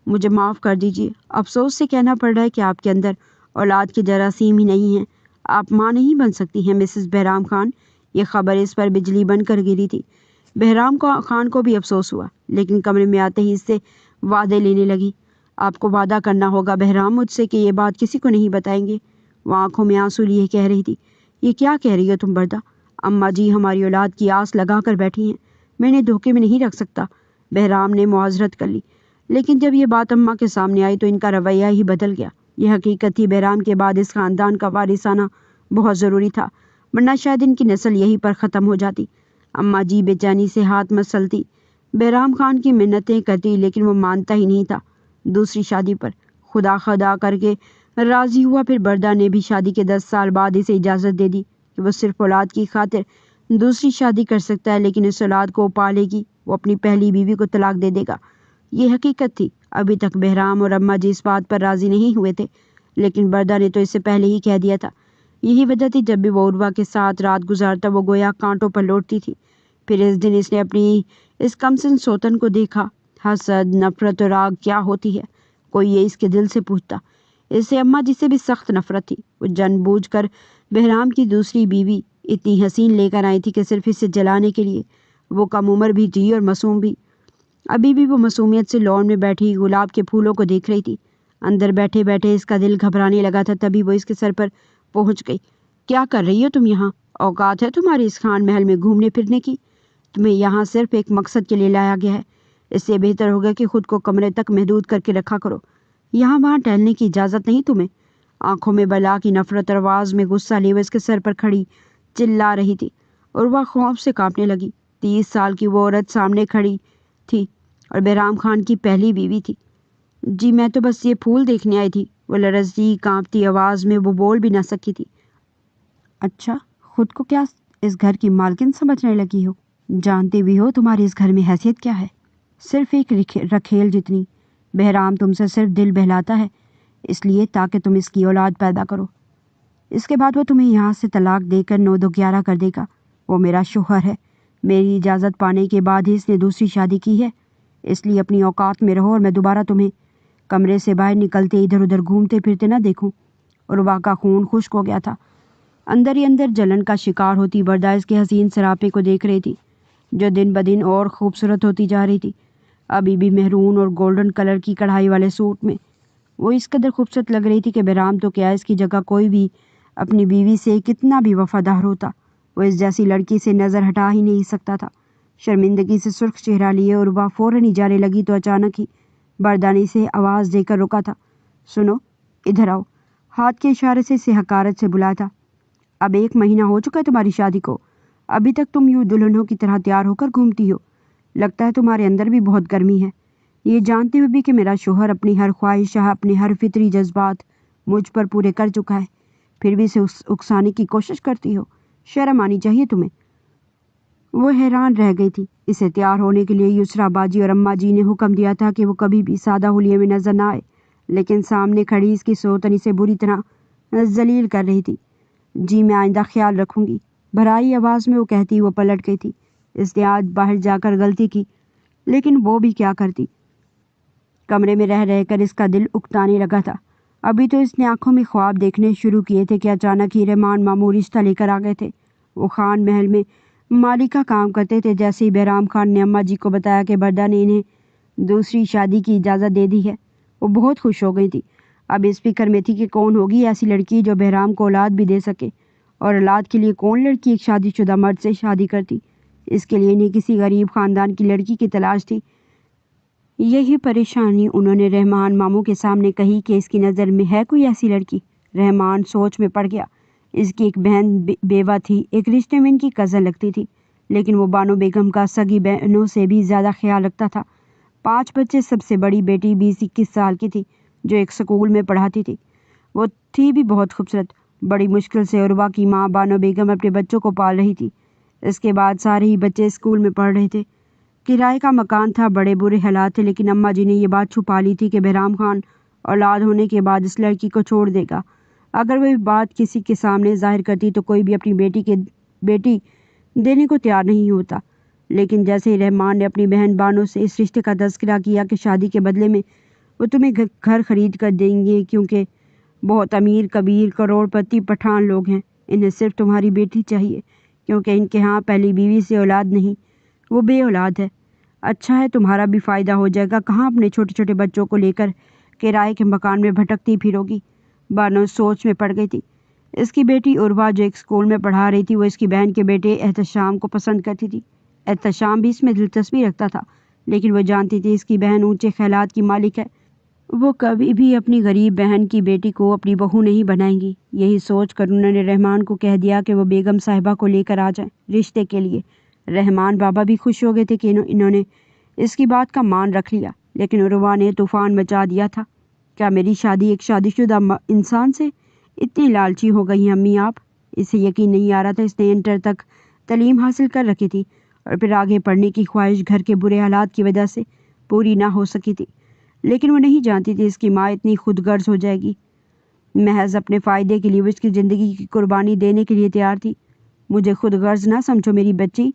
مجھے معاف کر دیجیے، افسوس سے کہنا پڑ رہا ہے کہ آپ کے اندر اولاد کے جراثیم ہی نہیں ہیں۔ آپ ماں نہیں بن سکتی ہیں مسز بہرام خان۔ یہ خبر اس پر بجلی بن کر گری تھی۔ بہرام خان کو بھی افسوس ہوا، لیکن کمرے میں آتے ہی اس سے وعدے لینے لگی۔ آپ کو وعدہ کرنا ہوگا بہرام مجھ سے کہ یہ بات کسی کو نہیں بتائیں گے۔ وہ آنکھوں میں آنسو لیے کہہ رہی تھی۔ یہ کیا کہہ رہی ہو تم بردا؟ اماں جی ہماری اولاد کی آس لگا کر بیٹھی ہیں، میں انہیں دھوکے میں نہیں رکھ سکتا۔ بہرام نے معذرت کر لی، لیکن جب یہ بات اماں کے سامنے آئی تو ان کا رویہ ہی بدل گیا۔ یہ حقیقت تھی بہرام کے بعد اس خاندان کا وارث آنا بہت ضروری تھا، ورنہ شاید ان کی نسل یہیں پر ختم ہو جاتی۔ اماں جی بے چینی سے ہاتھ مسلتی، بہرام خان کی منتیں کرتی، لیکن وہ مانتا ہی نہیں تھا۔ دوسری شادی پر خدا کر کے راضی ہوا۔ پھر بردا نے بھی شادی کے 10 سال بعد اسے اجازت دے دی کہ وہ صرف اولاد کی خاطر دوسری شادی کر سکتا ہے، لیکن اس اولاد کو پالے گی، وہ اپنی پہلی بیوی کو طلاق دے دے گا۔ یہ حقیقت تھی۔ ابھی تک بہرام اور اماں جی اس بات پر راضی نہیں ہوئے تھے، لیکن بردا نے تو اس سے پہلے ہی کہہ دیا تھا۔ یہی وجہ تھی جب بھی وہ عروہ کے ساتھ رات گزارتا وہ گویا کانٹوں پر لوٹتی تھی۔ پھر اس دن اس نے اپنی اس کمسن سوتن کو دیکھا۔ حسد، نفرت اور آگ کیا ہوتی ہے، کوئی یہ اس کے دل سے پوچھتا۔ اسے اماں جی سے بھی سخت نفرت تھی۔ وہ جان بوجھ کر بہرام کی دوسری بیوی اتنی حسین لے کر آئی تھی کہ صرف اسے جلانے کے لیے۔ وہ کم عمر بھی تھی اور معصوم بھی۔ ابھی بھی وہ معصومیت سے لان میں بیٹھی گلاب کے پھولوں کو دیکھ رہی تھی۔ اندر بیٹھے بیٹھے اس کا دل گھبرانے لگا تھا، تبھی وہ اس کے سر پر پہنچ گئی۔ کیا کر رہی ہو تم یہاں؟ اوقات ہے تمہاری اس خان محل میں گھومنے پھرنے کی؟ تمہیں یہاں صرف ایک مقصد کے لیے لایا گیا ہے۔ اس سے بہتر ہوگا کہ خود کو کمرے تک محدود کر کے رکھا کرو۔ یہاں وہاں ٹہلنے کی اجازت نہیں تمہیں۔ آنکھوں میں بلا کی نفرت اور آواز میں غصہ لیے وہ اس کے سر پر کھڑی چلا رہی تھی، اور وہ خوف سے کانپنے لگی۔ 30 سال کی وہ عورت سامنے کھڑی تھی اور بہرام خان کی پہلی بیوی تھی۔ جی میں تو بس یہ پھول دیکھنے آئی تھی، وہ لرزتی کانپتی آواز میں وہ بول بھی نہ سکی تھی۔ اچھا، خود کو کیا اس گھر کی مالکن سمجھنے لگی ہو؟ جانتے بھی ہو تمہاری اس گھر میں حیثیت کیا ہے؟ صرف ایک رکھیل جتنی۔ بہرام تم سے صرف دل بہلاتا ہے، اس لیے تاکہ تم اس کی اولاد پیدا کرو۔ اس کے بعد وہ تمہیں یہاں سے طلاق دے کر 9-2-11 کر دے گا۔ وہ میرا شوہر ہے، میری اجازت پانے کے بعد ہی اس نے دوسری شادی کی ہے، اس لیے اپنی اوقات میں رہو اور میں دوبارہ تمہیں کمرے سے باہر نکلتے ادھر ادھر گھومتے پھرتے نہ دیکھوں۔ عروہ کا خون خشک ہو گیا تھا، اندر ہی اندر جلن کا شکار ہوتی بردا اس کے حسین سراپے کو دیکھ رہی تھی، جو دن بدن اور خوبصورت ہوتی جا رہی تھی۔ ابھی بھی مہرون اور گولڈن کلر کی کڑھائی والے سوٹ میں وہ اس قدر خوبصورت لگ رہی تھی کہ بہرام تو کیا اس کی جگہ کوئی بھی اپنی بیوی سے کتنا بھی وفادار ہوتا وہ اس جیسی لڑکی سے نظر ہٹا ہی نہیں سکتا تھا۔ شرمندگی سے سرخ چہرہ لیے عروبہ فوراً ہی جانے لگی تو اچانک ہی بردانی سے آواز دے کر رکا تھا۔ سنو، ادھر آؤ، ہاتھ کے اشارے سے اسے حقارت سے بلایا تھا۔ اب 1 مہینہ ہو چکا ہے تمہاری شادی کو، ابھی تک تم یوں دلہنوں کی طرح تیار ہو کر گھومتی ہو، لگتا ہے تمہارے اندر بھی بہت گرمی ہے۔ یہ جانتے ہوئے بھی کہ میرا شوہر اپنی ہر خواہش، اپنے ہر فطری جذبات مجھ پر پورے کر چکا ہے، پھر بھی اسے اکسانے کی کوشش کرتی ہو، شرم آنی چاہیے تمہیں۔ وہ حیران رہ گئی تھی۔ اسے تیار ہونے کے لیے یسریٰ باجی اور اماں جی نے حکم دیا تھا کہ وہ کبھی بھی سادہ حلیے میں نظر نہ آئے، لیکن سامنے کھڑی اس کی سوتن اسے بری طرح ذلیل کر رہی تھی۔ جی میں آئندہ خیال رکھوں گی، بھرائی آواز میں وہ کہتی وہ پلٹ گئی تھی۔ اس نے آج باہر جا کر غلطی کی، لیکن وہ بھی کیا کرتی، کمرے میں رہ رہ کر اس کا دل اکتانے لگا تھا۔ ابھی تو اس نے آنکھوں میں خواب دیکھنے شروع کیے تھے کہ اچانک ہی رحمان ماموں رشتہ لے کر آ گئے تھے۔ وہ خان محل میں مالی کا کام کرتے تھے۔ جیسے ہی بہرام خان نے اماں جی کو بتایا کہ بردا نے انہیں دوسری شادی کی اجازت دے دی ہے، وہ بہت خوش ہو گئی تھی۔ اب اس فکر میں تھی کہ کون ہوگی ایسی لڑکی جو بہرام کو اولاد بھی دے سکے، اور اولاد کے لیے کون لڑکی ایک شادی شدہ مرد سے شادی کرتی۔ اس کے لیے انہیں کسی غریب خاندان کی لڑکی کی تلاش تھی۔ یہی پریشانی انہوں نے رحمان ماموں کے سامنے کہی کہ اس کی نظر میں ہے کوئی ایسی لڑکی۔ رحمان سوچ میں پڑ گیا۔ اس کی ایک بہن بیوہ تھی، ایک رشتے میں ان کی کزن لگتی تھی، لیکن وہ بانو بیگم کا سگی بہنوں سے بھی زیادہ خیال رکھتا تھا۔ 5 بچے، سب سے بڑی بیٹی 20-21 سال کی تھی جو ایک سکول میں پڑھاتی تھی۔ وہ تھی بھی بہت خوبصورت۔ بڑی مشکل سے عروبہ کی ماں بانو بیگم اپنے بچوں کو پال رہی تھی۔ اس کے بعد سارے ہی بچے اسکول میں پڑھ رہے تھے۔ کرائے کا مکان تھا، بڑے برے حالات تھے، لیکن اماں جی نے یہ بات چھپا لی تھی کہ بہرام خان اولاد ہونے کے بعد اس لڑکی کو چھوڑ دے گا۔ اگر وہ بات کسی کے سامنے ظاہر کرتی تو کوئی بھی اپنی بیٹی دینے کو تیار نہیں ہوتا، لیکن جیسے ہی رحمان نے اپنی بہن بانو سے اس رشتے کا تذکرہ کیا کہ شادی کے بدلے میں وہ تمہیں گھر خرید کر دیں گے، کیونکہ بہت امیر کبیر کروڑ پتی پٹھان لوگ ہیں، انہیں صرف تمہاری بیٹی چاہیے، کیونکہ ان کے ہاں پہلی بیوی سے اولاد نہیں، وہ بے اولاد ہے۔ اچھا ہے، تمہارا بھی فائدہ ہو جائے گا، کہاں اپنے چھوٹے چھوٹے بچوں کو لے کر کرائے کے مکان میں بھٹکتی پھرو گی۔ بانو سوچ میں پڑ گئی تھی۔ اس کی بیٹی عروبہ جو ایک اسکول میں پڑھا رہی تھی، وہ اس کی بہن کے بیٹے احتشام کو پسند کرتی تھی۔ احتشام بھی اس میں دلچسپی رکھتا تھا، لیکن وہ جانتی تھی اس کی بہن اونچے خیالات کی مالک ہے، وہ کبھی بھی اپنی غریب بہن کی بیٹی کو اپنی بہو نہیں بنائیں گی۔ یہی سوچ کر انہوں نے رحمان کو کہہ دیا کہ وہ بیگم صاحبہ کو لے کر آ جائیں رشتے کے لیے۔ رحمان بابا بھی خوش ہو گئے تھے کہ انہوں نے اس کی بات کا مان رکھ لیا، لیکن عروبہ نے طوفان مچا دیا تھا۔ کیا میری شادی ایک شادی شدہ انسان سے؟ اتنی لالچی ہو گئی ہیں امی آپ؟ اسے یقین نہیں آ رہا تھا۔ اس نے انٹر تک تعلیم حاصل کر رکھی تھی، اور پھر آگے پڑھنے کی خواہش گھر کے برے حالات کی وجہ سے پوری نہ ہو سکی تھی، لیکن وہ نہیں جانتی تھی اس کی ماں اتنی خود غرض ہو جائے گی، محض اپنے فائدے کے لیے وہ اس کی زندگی کی قربانی دینے کے لیے تیار تھی۔ مجھے خود غرض نہ سمجھو میری بچی،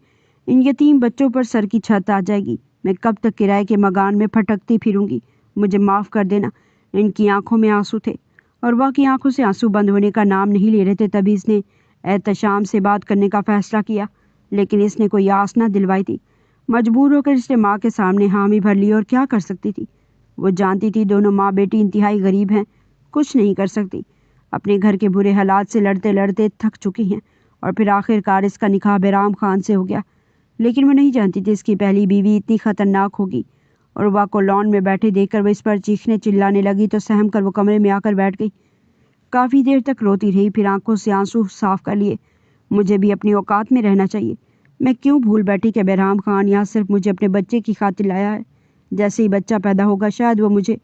ان یتیم بچوں پر سر کی چھت آ جائے گی، میں کب تک کرائے کے مکان میں پھٹکتی پھروں گی، مجھے معاف کر دینا۔ ان کی آنکھوں میں آنسو تھے، اور وہ کی آنکھوں سے آنسو بند ہونے کا نام نہیں لے رہے تھے۔ تبھی اس نے احتشام سے بات کرنے کا فیصلہ کیا، لیکن اس نے کوئی آس نہ دلوائی تھی۔ مجبور ہو کر اس نے ماں کے سامنے حامی بھر لی، اور کیا کر سکتی تھی؟ وہ جانتی تھی دونوں ماں بیٹی انتہائی غریب ہیں، کچھ نہیں کر سکتی، اپنے گھر کے برے حالات سے لڑتے لڑتے تھک چکی ہیں، اور پھر آخر کار اس کا نکاح بہرام خان سے ہو گیا۔ لیکن وہ نہیں جانتی تھی اس کی پہلی بیوی اتنی خطرناک ہوگی۔ اور عروبہ کو لان میں بیٹھے دیکھ کر وہ اس پر چیخنے چلانے لگی تو سہم کر وہ کمرے میں آ کر بیٹھ گئی۔ کافی دیر تک روتی رہی، پھر آنکھوں سے آنسو صاف کر لیے۔ مجھے بھی اپنی اوقات میں رہنا چاہیے، میں کیوں بھول بیٹھی کہ بہرام خان یہاں صرف مجھے اپنے بچے کی خاطر لایا ہے۔ جیسے ہی بچہ پیدا ہوگا شاید وہ مجھے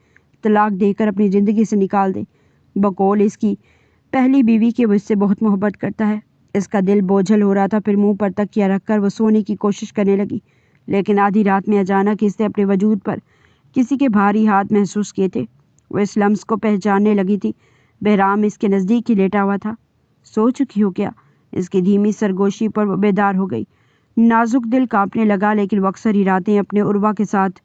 طلاق دے کر اپنی زندگی سے نکال دے۔ بقول اس کی پہلی بیوی کے وہ اس سے بہت محبت کرتا ہے۔ اس کا دل بوجھل ہو رہا تھا، پھر منہ پر تکیہ رکھ کر وہ سونے کی کوشش کرنے لگی، لیکن آدھی رات میں اچانک اس نے اپنے وجود پر کسی کے بھاری ہاتھ محسوس کیے تھے۔ وہ اس لمس کو پہچاننے لگی تھی، بہرام اس کے نزدیک ہی لیٹا ہوا تھا۔ سو چکی ہو کیا؟ اس کی دھیمی سرگوشی پر وہ بیدار ہو گئی۔ نازک دل کانپنے لگا، لیکن وہ اکثر ہی راتیں اپنے عروبہ کے ساتھ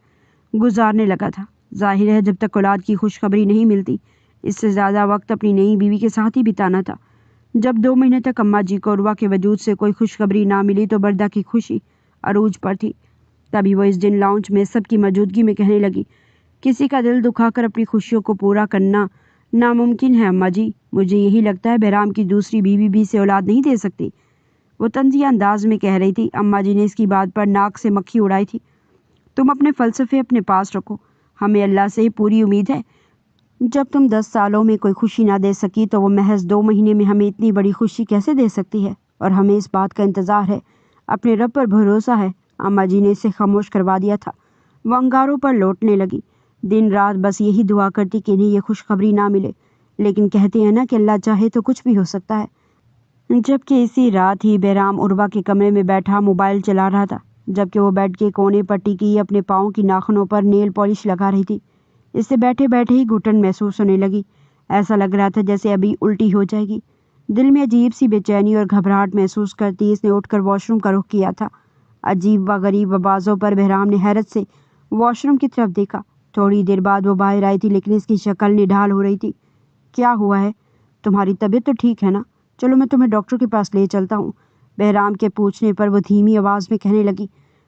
گزارنے لگا تھا۔ ظاہر ہے جب تک اولاد کی خوشخبری نہیں ملتی، اس سے زیادہ وقت اپنی نئی بیوی کے ساتھ ہی بتانا تھا۔ جب 2 مہینے تک اماں جی کو عروبہ کے وجود سے کوئی خوشخبری نہ ملی تو بردہ کی خوشی عروج پر تھی۔ تبھی وہ اس دن لاؤنج میں سب کی موجودگی میں کہنے لگی، کسی کا دل دکھا کر اپنی خوشیوں کو پورا کرنا ناممکن ہے اماں جی۔ مجھے یہی لگتا ہے بہرام کی دوسری بیوی بھی اسے اولاد نہیں دے سکتی، وہ طنزیہ انداز میں کہہ رہی تھی۔ اماں جی نے اس کی بات پر ناک سے مکھی اڑائی تھی۔ تم اپنے فلسفے اپنے پاس رکھو، ہمیں اللہ سے ہی پوری امید ہے۔ جب تم 10 سالوں میں کوئی خوشی نہ دے سکی تو وہ محض 2 مہینے میں ہمیں اتنی بڑی خوشی کیسے دے سکتی ہے؟ اور ہمیں اس بات کا انتظار ہے، اپنے رب پر بھروسہ ہے۔ اماں جی نے اسے خاموش کروا دیا تھا۔ وہ انگاروں پر لوٹنے لگی، دن رات بس یہی دعا کرتی کہ انہیں یہ خوشخبری نہ ملے، لیکن کہتے ہیں نا کہ اللہ چاہے تو کچھ بھی ہو سکتا ہے۔ جبکہ اسی رات ہی بہرام عروہ کے کمرے میں بیٹھا موبائل چلا رہا تھا، جبکہ وہ بیڈ کے کونے پر ٹکی اپنے پاؤں کی ناخنوں پر نیل پالش لگا رہی تھی۔ اس سے بیٹھے بیٹھے ہی گھٹن محسوس ہونے لگی، ایسا لگ رہا تھا جیسے ابھی الٹی ہو جائے گی۔ دل میں عجیب سی بے چینی اور گھبراہٹ محسوس کرتی اس نے اٹھ کر واش روم کا رخ کیا تھا۔ عجیب و غریب آوازوں پر بہرام نے حیرت سے واش روم کی طرف دیکھا۔ تھوڑی دیر بعد وہ باہر آئی تھی، لیکن اس کی شکل نڈھال ہو رہی تھی۔ کیا ہوا ہے؟ تمہاری طبیعت تو ٹھیک ہے نا؟ چلو میں تمہیں ڈاکٹر کے پاس لے چلتا ہوں۔ بہرام کے پوچھنے پر وہ دھیمی آواز میں کہنے لگی،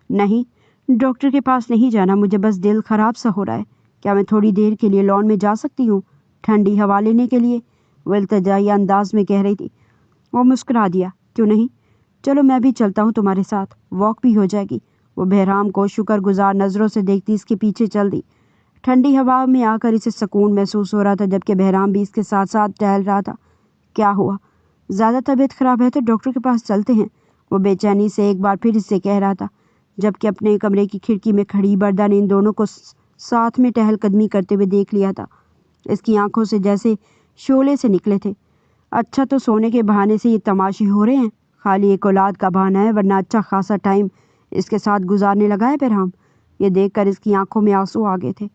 نہیں، ڈاکٹر کے پاس نہیں جانا، مجھے بس دل خراب سا ہو رہا ہے۔ کیا میں تھوڑی دیر کے لیے لان میں جا سکتی ہوں، ٹھنڈی ہوا لینے کے لیے؟ وہ التجائی انداز میں کہہ رہی تھی۔ وہ مسکرا دیا، کیوں نہیں، چلو میں بھی چلتا ہوں تمہارے ساتھ، واک بھی ہو جائے گی۔ وہ بہرام کو شکر گزار نظروں سے دیکھتی اس کے پیچھے چل دی۔ ٹھنڈی ہوا میں آ کر اسے سکون محسوس ہو رہا تھا، جبکہ بہرام بھی اس کے ساتھ ساتھ ٹہل رہا تھا۔ کیا ہوا؟ زیادہ طبیعت خراب ہے تو ڈاکٹر کے پاس چلتے ہیں، وہ بے چینی سے ایک بار پھر اس سے کہہ رہا تھا، جبکہ اپنے کمرے کی کھڑکی میں کھڑی بردہ نے ان دونوں کو ساتھ میں ٹہل قدمی کرتے ہوئے دیکھ لیا تھا۔ اس کی آنکھوں سے جیسے شعلے سے نکلے تھے۔ اچھا، تو سونے کے بہانے سے یہ تماشے ہو رہے ہیں؟ خالی ایک اولاد کا بہانہ ہے، ورنہ اچھا خاصا ٹائم اس کے ساتھ گزارنے لگا ہے بہرام؟ یہ دیکھ کر اس کی آنکھوں میں آنسو آ گئے تھے۔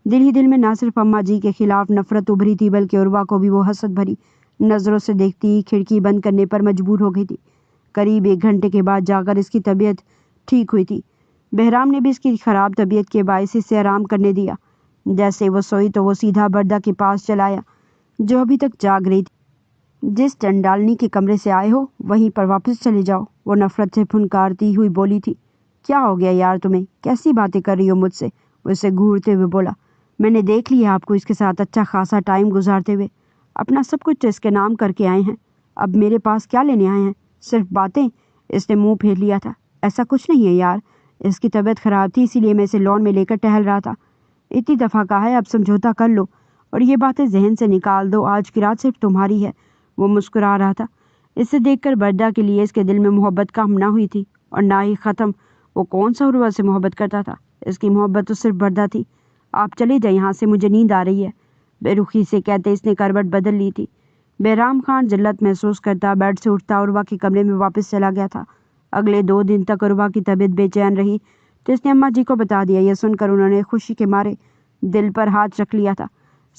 دل ہی دل میں نہ صرف اماں جی کے خلاف نفرت ابھری تھی، بلکہ عروہ کو بھی وہ حسد بھری نظروں سے دیکھتی ہی کھڑکی بند کرنے پر مجبور ہو گئی تھی۔ قریب 1 گھنٹے کے بعد جا کر اس کی طبیعت ٹھیک ہوئی تھی۔ بہرام نے بھی اس کی خراب طبیعت کے باعث اسے آرام کرنے دیا۔ جیسے وہ سوئی تو وہ سیدھا بردہ کے پاس چلایا، جو ابھی تک جاگ رہی تھی۔ جس چنڈالنی کے کمرے سے آئے ہو وہیں پر واپس چلے جاؤ، وہ نفرت سے پھنکارتی ہوئی بولی تھی۔ کیا ہو گیا یار تمہیں؟ کیسی باتیں کر رہی ہو مجھ سے؟ وہ اسے گھورتے ہوئے بولا۔ میں نے دیکھ لیا آپ کو اس کے ساتھ اچھا خاصا ٹائم گزارتے ہوئے، اپنا سب کچھ اس کے نام کر کے آئے ہیں، اب میرے پاس کیا لینے آئے ہیں؟ صرف باتیں؟ اس نے منہ پھیر لیا تھا۔ ایسا کچھ نہیں ہے یار، اس کی طبیعت خراب تھی، اسی لیے میں اسے لان میں لے کر ٹہل رہا تھا۔ اتنی دفعہ کہا ہے، اب سمجھوتا کر لو اور یہ باتیں ذہن سے نکال دو، آج کی رات صرف تمہاری ہے۔ وہ مسکرا رہا تھا۔ اسے دیکھ کر بردہ کے لیے اس کے دل میں محبت کم نہ ہوئی تھی اور نہ ہی ختم۔ وہ کون سا عروہ سے محبت کرتا تھا؟ اس کی محبت تو صرف بردہ تھی۔ آپ چلے جائیں یہاں سے، مجھے نیند آ رہی ہے، بے رخی سے کہتے اس نے کروٹ بدل لی تھی۔ بہرام خان ذلت محسوس کرتا بیڈ سے اٹھتا عروہ کے کمرے میں واپس چلا گیا تھا۔ اگلے 2 دن تک عروہ کی طبیعت بے چین رہی تو اس نے اماں جی کو بتا دیا۔ یہ سن کر انہوں نے خوشی کے مارے دل پر ہاتھ رکھ لیا تھا۔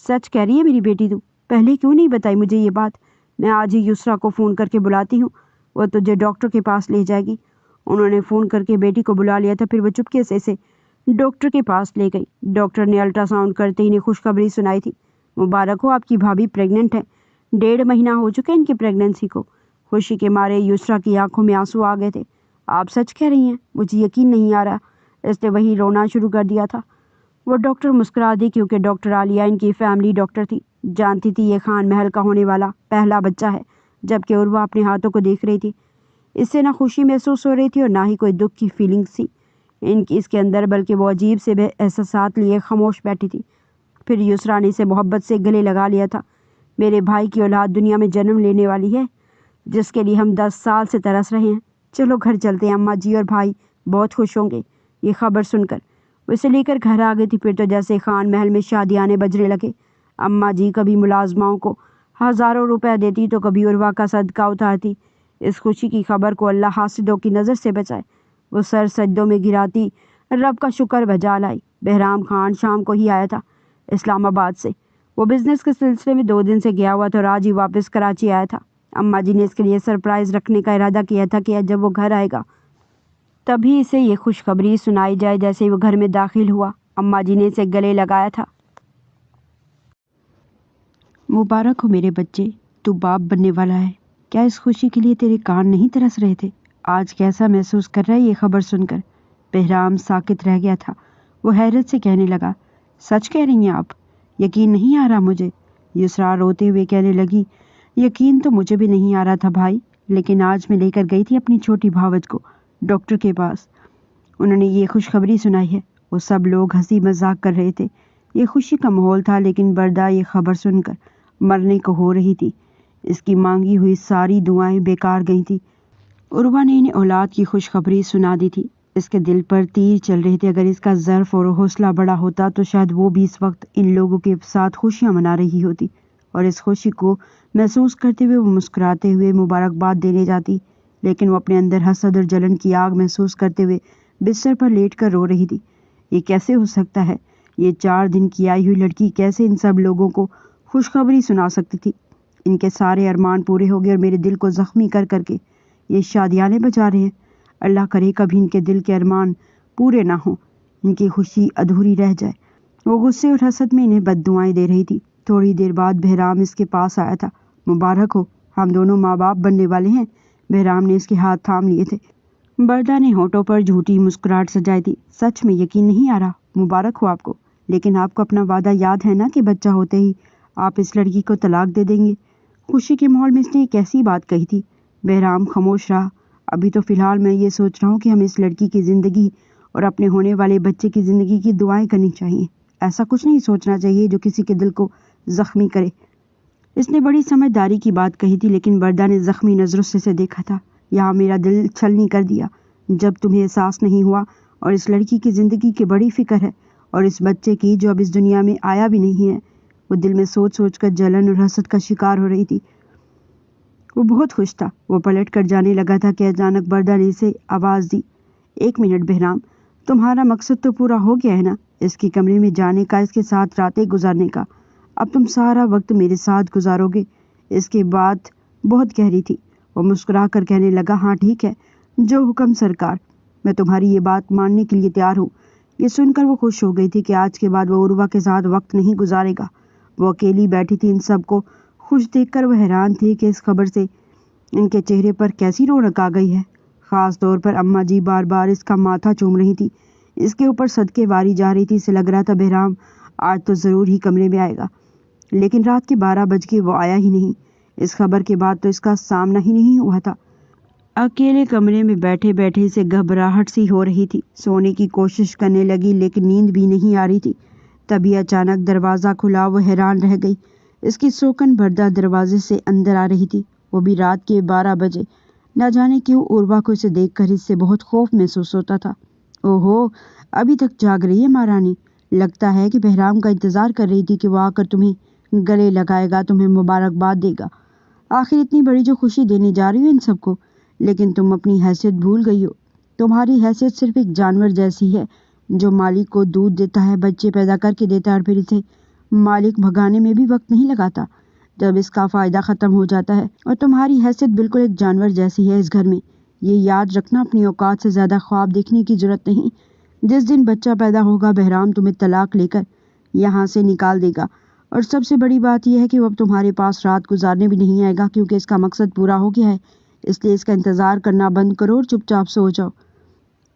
سچ کہہ رہی ہے میری بیٹی تو؟ پہلے کیوں نہیں بتائی مجھے یہ بات؟ میں آج ہی یسریٰ کو فون کر کے بلاتی ہوں، وہ تجھے ڈاکٹر کے پاس لے جائے گی۔ انہوں نے فون کر کے بیٹی کو بلا لیا تھا، پھر وہ چپکے سے اسے ڈاکٹر کے پاس لے گئی۔ ڈاکٹر نے الٹرا ساؤنڈ کرتے ہی انہیں خوشخبری سنائی تھی۔ مبارک ہو، آپ کی بھابھی پریگننٹ ہے، 1.5 مہینہ ہو چکے ان کی پریگننسی کو۔ خوشی کے مارے یسریٰ کی آنکھوں میں آنسو آ گئے تھے۔ آپ سچ کہہ رہی ہیں؟ مجھے یقین نہیں آ رہا۔ اس نے وہیں رونا شروع کر دیا تھا۔ وہ ڈاکٹر مسکرا دی، کیونکہ ڈاکٹر عالیہ ان کی فیملی ڈاکٹر تھی، جانتی تھی یہ خان محل کا ہونے والا پہلا بچہ ہے۔ جبکہ عروہ اپنے ہاتھوں کو دیکھ رہی تھی، اس سے نہ خوشی محسوس ہو رہی تھی اور نہ ہی کوئی دکھ کی فیلنگس تھی اس کے اندر، بلکہ وہ عجیب سے احساسات لیے خاموش بیٹھی تھی۔ پھر یسریٰ نے اسے محبت سے گلے لگا لیا تھا۔ میرے بھائی کی اولاد دنیا میں جنم لینے والی ہے، جس کے لیے ہم 10 سال سے ترس رہے ہیں۔ چلو گھر چلتے ہیں، اماں جی اور بھائی بہت خوش ہوں گے یہ خبر سن کر۔ وہ اسے لے کر گھر آ گئی تھی۔ پھر تو جیسے خان محل میں شادیانے بجنے لگے۔ اماں جی کبھی ملازماؤں کو ہزاروں روپے دیتی تو کبھی عروہ کا صدقہ اتارتی۔ اس خوشی کی خبر کو اللہ حاسدوں کی نظر سے بچائے۔ وہ سر سجدوں میں گراتی رب کا شکر بجا لائی۔ بہرام خان شام کو ہی آیا تھا اسلام آباد سے۔ وہ بزنس کے سلسلے میں 2 دن سے گیا ہوا تھا اور آج ہی واپس کراچی آیا تھا۔ اماں جی نے اس کے لیے سرپرائز رکھنے کا ارادہ کیا تھا کہ جب وہ گھر آئے گا تبھی اسے یہ خوشخبری سنائی جائے۔ جیسے ہی وہ گھر میں داخل ہوا، اماں جی نے اسے گلے لگایا تھا۔ مبارک ہو میرے بچے، تو باپ بننے والا ہے۔ کیا اس خوشی کے لیے تیرے کان نہیں ترس رہے تھے؟ آج کیسا محسوس کر رہا ہے یہ خبر سن کر؟ بہرام ساکت رہ گیا تھا۔ وہ حیرت سے کہنے لگا، سچ کہہ رہی ہیں آپ؟ یقین نہیں آ رہا مجھے، یسرا روتے ہوئے کہنے لگی۔ یقین تو مجھے بھی نہیں آ رہا تھا بھائی، لیکن آج میں لے کر گئی تھی اپنی چھوٹی بھاوج کو ڈاکٹر کے پاس۔ انہوں نے یہ خوشخبری سنائی ہے۔ وہ سب لوگ ہنسی مذاق کر رہے تھے، یہ خوشی کا ماحول تھا، لیکن بردا یہ خبر سن کر مرنے کو ہو رہی تھی۔ اس کی مانگی ہوئی ساری دعائیں بیکار گئی تھیں۔ عروہ نے انہیں اولاد کی خوشخبری سنا دی تھی۔ اس کے دل پر تیر چل رہے تھے۔ اگر اس کا ظرف اور حوصلہ بڑا ہوتا تو شاید وہ بھی اس وقت ان لوگوں کے ساتھ خوشیاں منا رہی ہوتی، اور اس خوشی کو محسوس کرتے ہوئے وہ مسکراتے ہوئے مبارکباد دینے جاتی، لیکن وہ اپنے اندر حسد اور جلن کی آگ محسوس کرتے ہوئے بستر پر لیٹ کر رو رہی تھی۔ یہ کیسے ہو سکتا ہے؟ یہ 4 دن کی آئی ہوئی لڑکی کیسے ان سب لوگوں کو خوشخبری سنا سکتی تھی؟ ان کے سارے ارمان پورے ہو گئے اور میرے دل کو زخمی کر کر کے یہ شادیانے بجا رہے ہیں۔ اللہ کرے کبھی ان کے دل کے ارمان پورے نہ ہوں، ان کی خوشی ادھوری رہ جائے۔ وہ غصے اور حسد میں انہیں بد دعائیں دے رہی تھی۔ تھوڑی دیر بعد بہرام اس کے پاس آیا تھا۔ مبارک ہو، ہم دونوں ماں باپ بننے والے ہیں۔ بہرام نے اس کے ہاتھ تھام لیے تھے۔ بردا نے ہونٹوں پر جھوٹی مسکراہٹ سجائی تھی۔ سچ میں یقین نہیں آ رہا، مبارک ہو آپ کو، لیکن آپ کو اپنا وعدہ یاد ہے نا کہ بچہ ہوتے ہی آپ اس لڑکی کو طلاق دے دیں گے؟ خوشی کے ماحول میں اس نے ایک ایسی بات کہی تھی۔ بہرام خاموش رہا۔ ابھی تو فی الحال میں یہ سوچ رہا ہوں کہ ہمیں اس لڑکی کی زندگی اور اپنے ہونے والے بچے کی زندگی کی دعائیں کرنی چاہیے۔ ایسا کچھ نہیں سوچنا چاہیے جو کسی کے دل کو زخمی کرے۔ اس نے بڑی سمجھداری کی بات کہی تھی، لیکن بردا نے زخمی نظروں سے اسے دیکھا تھا۔ یہاں میرا دل چھلنی کر دیا جب تمہیں احساس نہیں ہوا، اور اس لڑکی کی زندگی کی بڑی فکر ہے، اور اس بچے کی جو اب اس دنیا میں آیا بھی نہیں ہے۔ وہ دل میں سوچ سوچ کر جلن اور حسد کا شکار ہو رہی تھی۔ وہ بہت خوش تھا۔ وہ پلٹ کر جانے لگا تھا کہ اچانک بردا نے اسے آواز دی، 1 منٹ بہرام، تمہارا مقصد تو پورا ہو گیا ہے نا، اس کے کمرے میں جانے کا، اس کے ساتھ راتیں گزارنے کا۔ اب تم سارا وقت میرے ساتھ گزارو گے۔ اس کی بات بہت گہری تھی۔ وہ مسکرا کر کہنے لگا، ہاں ٹھیک ہے، جو حکم سرکار، میں تمہاری یہ بات ماننے کے لیے تیار ہوں۔ یہ سن کر وہ خوش ہو گئی تھی کہ آج کے بعد وہ عروہ کے ساتھ وقت نہیں گزارے گا۔ وہ اکیلی بیٹھی تھی۔ ان سب کو خوش دیکھ کر وہ حیران تھی کہ اس خبر سے ان کے چہرے پر کیسی رونق آ گئی ہے۔ خاص طور پر اماں جی بار بار اس کا ماتھا چوم رہی تھی، اس کے اوپر صدقے واری جا رہی تھی۔ اسے لگ رہا تھا بہرام آج تو ضرور ہی کمرے میں آئے گا، لیکن رات کے 12 بج گئے، وہ آیا ہی نہیں۔ اس خبر کے بعد تو اس کا سامنا ہی نہیں ہوا تھا۔ اکیلے کمرے میں بیٹھے بیٹھے اسے گھبراہٹ سی ہو رہی تھی۔ سونے کی کوشش کرنے لگی، لیکن نیند بھی نہیں آ رہی تھی۔ تبھی اچانک دروازہ کھلا۔ وہ حیران رہ گئی۔ اس کی سوکن بردا دروازے سے اندر آ رہی تھی، وہ بھی رات کے 12 بجے۔ نہ جانے کیوں عروہ کو اسے دیکھ کر اس سے بہت خوف محسوس ہوتا تھا۔ اوہو، ابھی تک جاگ رہی ہے مہارانی؟ لگتا ہے کہ بہرام کا انتظار کر رہی تھی کہ وہ آ کر تمہیں گلے لگائے گا، تمہیں مبارکباد دے گا۔ آخر اتنی بڑی جو خوشی دینے جا رہی ہو ان سب کو، لیکن تم اپنی حیثیت بھول گئی ہو۔ تمہاری حیثیت صرف ایک جانور جیسی ہے جو مالک کو دودھ دیتا ہے، بچے پیدا کر کے دیتا ہے، اور پھر اسے مالک بھگانے میں بھی وقت نہیں لگاتا جب اس کا فائدہ ختم ہو جاتا ہے۔ اور تمہاری حیثیت بالکل ایک جانور جیسی ہے اس گھر میں۔ یہ یاد رکھنا، اپنی اوقات سے زیادہ خواب دیکھنے کی ضرورت نہیں۔ جس دن بچہ پیدا ہوگا بہرام تمہیں طلاق لے کر یہاں سے نکال دے گا، اور سب سے بڑی بات یہ ہے کہ وہ اب تمہارے پاس رات گزارنے بھی نہیں آئے گا، کیونکہ اس کا مقصد پورا ہو گیا ہے۔ اس لیے اس کا انتظار کرنا بند کرو اور چپ چاپ سو جاؤ،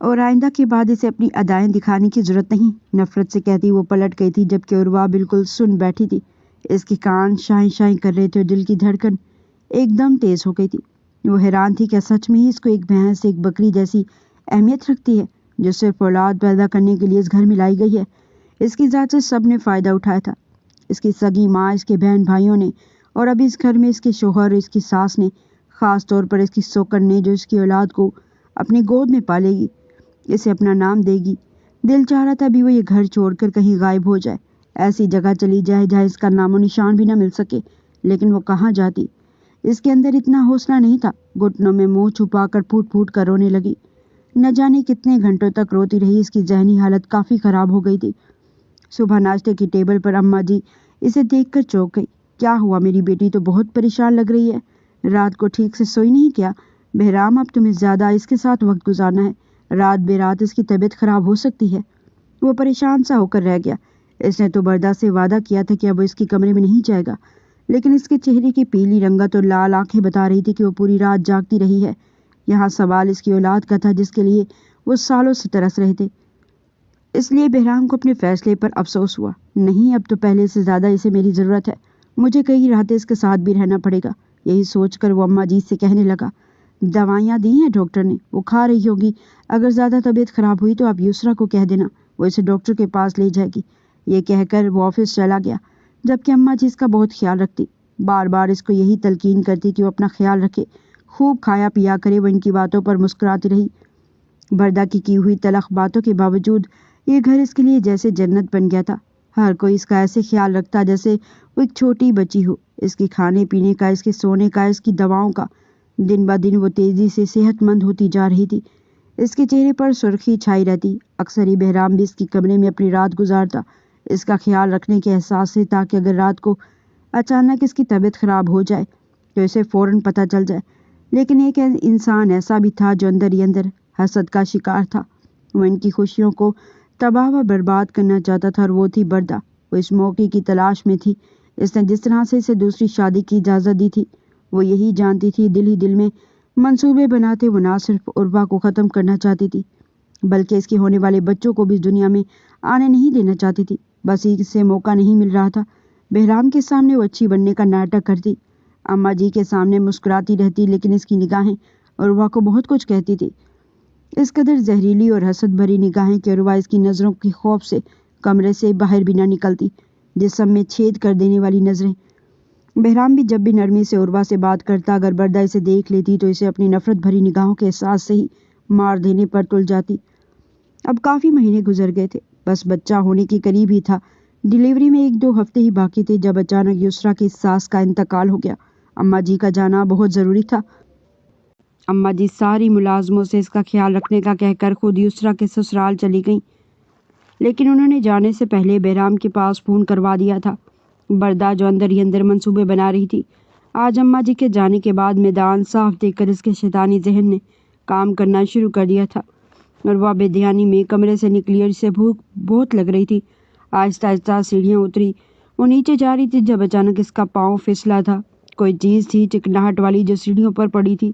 اور آئندہ کے بعد اسے اپنی ادائیں دکھانے کی ضرورت نہیں۔ نفرت سے کہتی وہ پلٹ گئی تھی، جبکہ عروہ بالکل سن بیٹھی تھی۔ اس کے کان شائیں شائیں کر رہے تھے اور دل کی دھڑکن ایک دم تیز ہو گئی تھی۔ وہ حیران تھی کہ سچ میں ہی اس کو ایک بھینس، ایک بکری جیسی اہمیت رکھتی ہے، جو صرف اولاد پیدا کرنے کے لیے اس گھر میں لائی گئی ہے۔ اس کی ذات سے سب نے فائدہ اٹھایا تھا، اس کی سگی ماں، اس کے بہن بھائیوں نے، اور اب اس گھر میں اس کے شوہر، اس کی ساس نے، خاص طور پر اس کی سوکن نے، جو اس کی اولاد کو اپنی گود میں پالے گی، اسے اپنا نام دے گی۔ دل چاہ رہا تھا بھی وہ یہ گھر چھوڑ کر کہیں غائب ہو جائے، ایسی جگہ چلی جائے جہاں اس کا نام و نشان بھی نہ مل سکے، لیکن وہ کہاں جاتی؟ اس کے اندر اتنا حوصلہ نہیں تھا۔ گھٹنوں میں منہ چھپا کر پھوٹ پھوٹ کر رونے لگی۔ نہ جانے کتنے گھنٹوں تک روتی رہی۔ اس کی ذہنی حالت کافی خراب ہو گئی تھی۔ صبح ناشتے کی ٹیبل پر اماں جی اسے دیکھ کر چونک گئی۔ کیا ہوا میری بیٹی تو بہت پریشان لگ رہی ہے، رات کو ٹھیک سے سوئی نہیں کیا؟ بہرام، اب تمہیں زیادہ اس کے ساتھ وقت گزارنا ہے، رات بے رات اس کی طبیعت خراب ہو سکتی ہے۔ وہ پریشان سا ہو کر رہ گیا۔ اس نے تو بردا سے وعدہ کیا تھا کہ اب وہ اس کے کمرے میں نہیں جائے گا، لیکن اس کے چہرے کی پیلی رنگت اور لال آنکھیں بتا رہی تھی کہ وہ پوری رات جاگتی رہی ہے۔ یہاں سوال اس کی اولاد کا تھا، جس کے لیے وہ سالوں سے ترس رہے تھے۔ اس لیے بہرام کو اپنے فیصلے پر افسوس ہوا۔ نہیں، اب تو پہلے سے زیادہ اسے میری ضرورت ہے، مجھے کئی راتیں اس کے ساتھ بھی رہنا پڑے گا۔ یہی سوچ کر وہ اماں جی سے کہنے لگا، دوائیاں دی ہیں ڈاکٹر نے، وہ کھا رہی ہوگی، اگر زیادہ طبیعت خراب ہوئی تو آپ یسریٰ کو کہہ دینا، وہ اسے ڈاکٹر کے پاس لے جائے گی۔ یہ کہہ کر وہ آفس چلا گیا، جبکہ اماں جی اس کا بہت خیال رکھتی، بار بار اس کو یہی تلقین کرتی کہ وہ اپنا خیال رکھے، خوب کھایا پیا کرے۔ وہ ان کی باتوں پر مسکراتی رہی۔ بردہ کی ہوئی تلخ باتوں کے باوجود یہ گھر اس کے لیے جیسے جنت بن گیا تھا۔ ہر کوئی اس کا ایسے خیال رکھتا جیسے وہ ایک چھوٹی بچی ہو۔ اس کے کھانے پینے کا، اس کے سونے کا، اس کی دواؤں کا۔ دن بہ دن وہ تیزی سے صحت مند ہوتی جا رہی تھی۔ اس کے چہرے پر سرخی چھائی رہتی۔ اکثر ہی بہرام بھی اس کی کمرے میں اپنی رات گزارتا، اس کا خیال رکھنے کے احساس سے، تاکہ اگر رات کو اچانک اس کی طبیعت خراب ہو جائے تو اسے فوراً پتہ چل جائے۔ لیکن ایک انسان ایسا بھی تھا جو اندر ہی اندر حسد کا شکار تھا۔ وہ ان کی خوشیوں کو تباہ و برباد کرنا چاہتا تھا، اور وہ تھی بردہ۔ وہ اس موقع کی تلاش میں تھی۔ اس نے جس طرح سے اسے دوسری شادی کی اجازت دی تھی، وہ یہی جانتی تھی، دل ہی دل میں منصوبے بناتے وہ نہ صرف عروہ کو ختم کرنا چاہتی تھی، بلکہ اس کے ہونے والے بچوں کو بھی اس دنیا میں آنے نہیں دینا چاہتی تھی۔ بس اسے موقع نہیں مل رہا تھا۔ بہرام کے سامنے وہ اچھی بننے کا ناٹک کرتی، اماں جی کے سامنے مسکراتی رہتی، لیکن اس کی نگاہیں عروہ کو بہت کچھ کہتی تھی۔ اس قدر زہریلی اور حسد بھری نگاہیں کہ عروہ اس کی نظروں کے خوف سے کمرے سے باہر بھی نہ نکلتی، جسم میں چھید کر دینے والی نظریں۔ بہرام بھی جب بھی نرمی سے عروہ سے بات کرتا، اگر بردہ اسے دیکھ لیتی تو اسے اپنی نفرت بھری نگاہوں کے احساس سے ہی مار دینے پر تل جاتی۔ اب کافی مہینے گزر گئے تھے، بس بچہ ہونے کے قریب ہی تھا۔ ڈیلیوری میں 1-2 ہفتے ہی باقی تھے جب اچانک یسریٰ کی ساس کا انتقال ہو گیا۔ اماں جی کا جانا بہت ضروری تھا۔ اماں جی ساری ملازموں سے اس کا خیال رکھنے کا کہہ کر خود یسریٰ کے سسرال چلی گئیں، لیکن انہوں نے جانے سے پہلے بہرام کے پاس فون کروا دیا تھا۔ بردہ جو اندر ہی اندر منصوبے بنا رہی تھی، آج اماں جی کے جانے کے بعد میدان صاف دیکھ کر اس کے شیطانی ذہن نے کام کرنا شروع کر دیا تھا۔ اور وہ بے دھیانی میں کمرے سے نکلی اور اسے بھوک بہت لگ رہی تھی۔ آہستہ آہستہ سیڑھیاں اتری، وہ نیچے جا رہی تھی جب اچانک اس کا پاؤں پھسلا تھا۔ کوئی چیز تھی چکناہٹ والی جو سیڑھیوں پر پڑی تھی،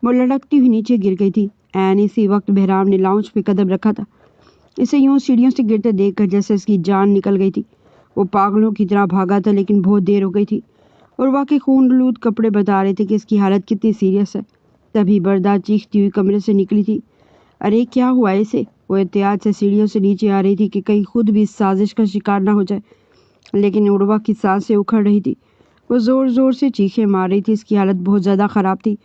وہ لڑکتی ہوئی نیچے گر گئی تھی۔ عین اسی وقت بہرام نے لاؤنج پہ قدم رکھا تھا۔ اسے یوں سیڑھیوں سے گرتے دیکھ کر جیسے اس کی جان نکل گئی تھی۔ وہ پاگلوں کی طرح بھاگا تھا، لیکن بہت دیر ہو گئی تھی، اور واقعی خون آلود کپڑے بتا رہے تھے کہ اس کی حالت کتنی سیریس ہے۔ تبھی بردہ چیختی ہوئی کمرے سے نکلی تھی۔ ارے کیا ہوا اسے؟ وہ احتیاط سے سیڑھیوں سے نیچے آ رہی تھی کہ کہیں خود بھی اس سازش کا شکار نہ ہو جائے، لیکن عروہ کی سانسیں اکھڑ رہی تھی۔ وہ زور زور سے چیخیں مار رہی تھی، اس کی حالت بہت زیادہ خراب تھی۔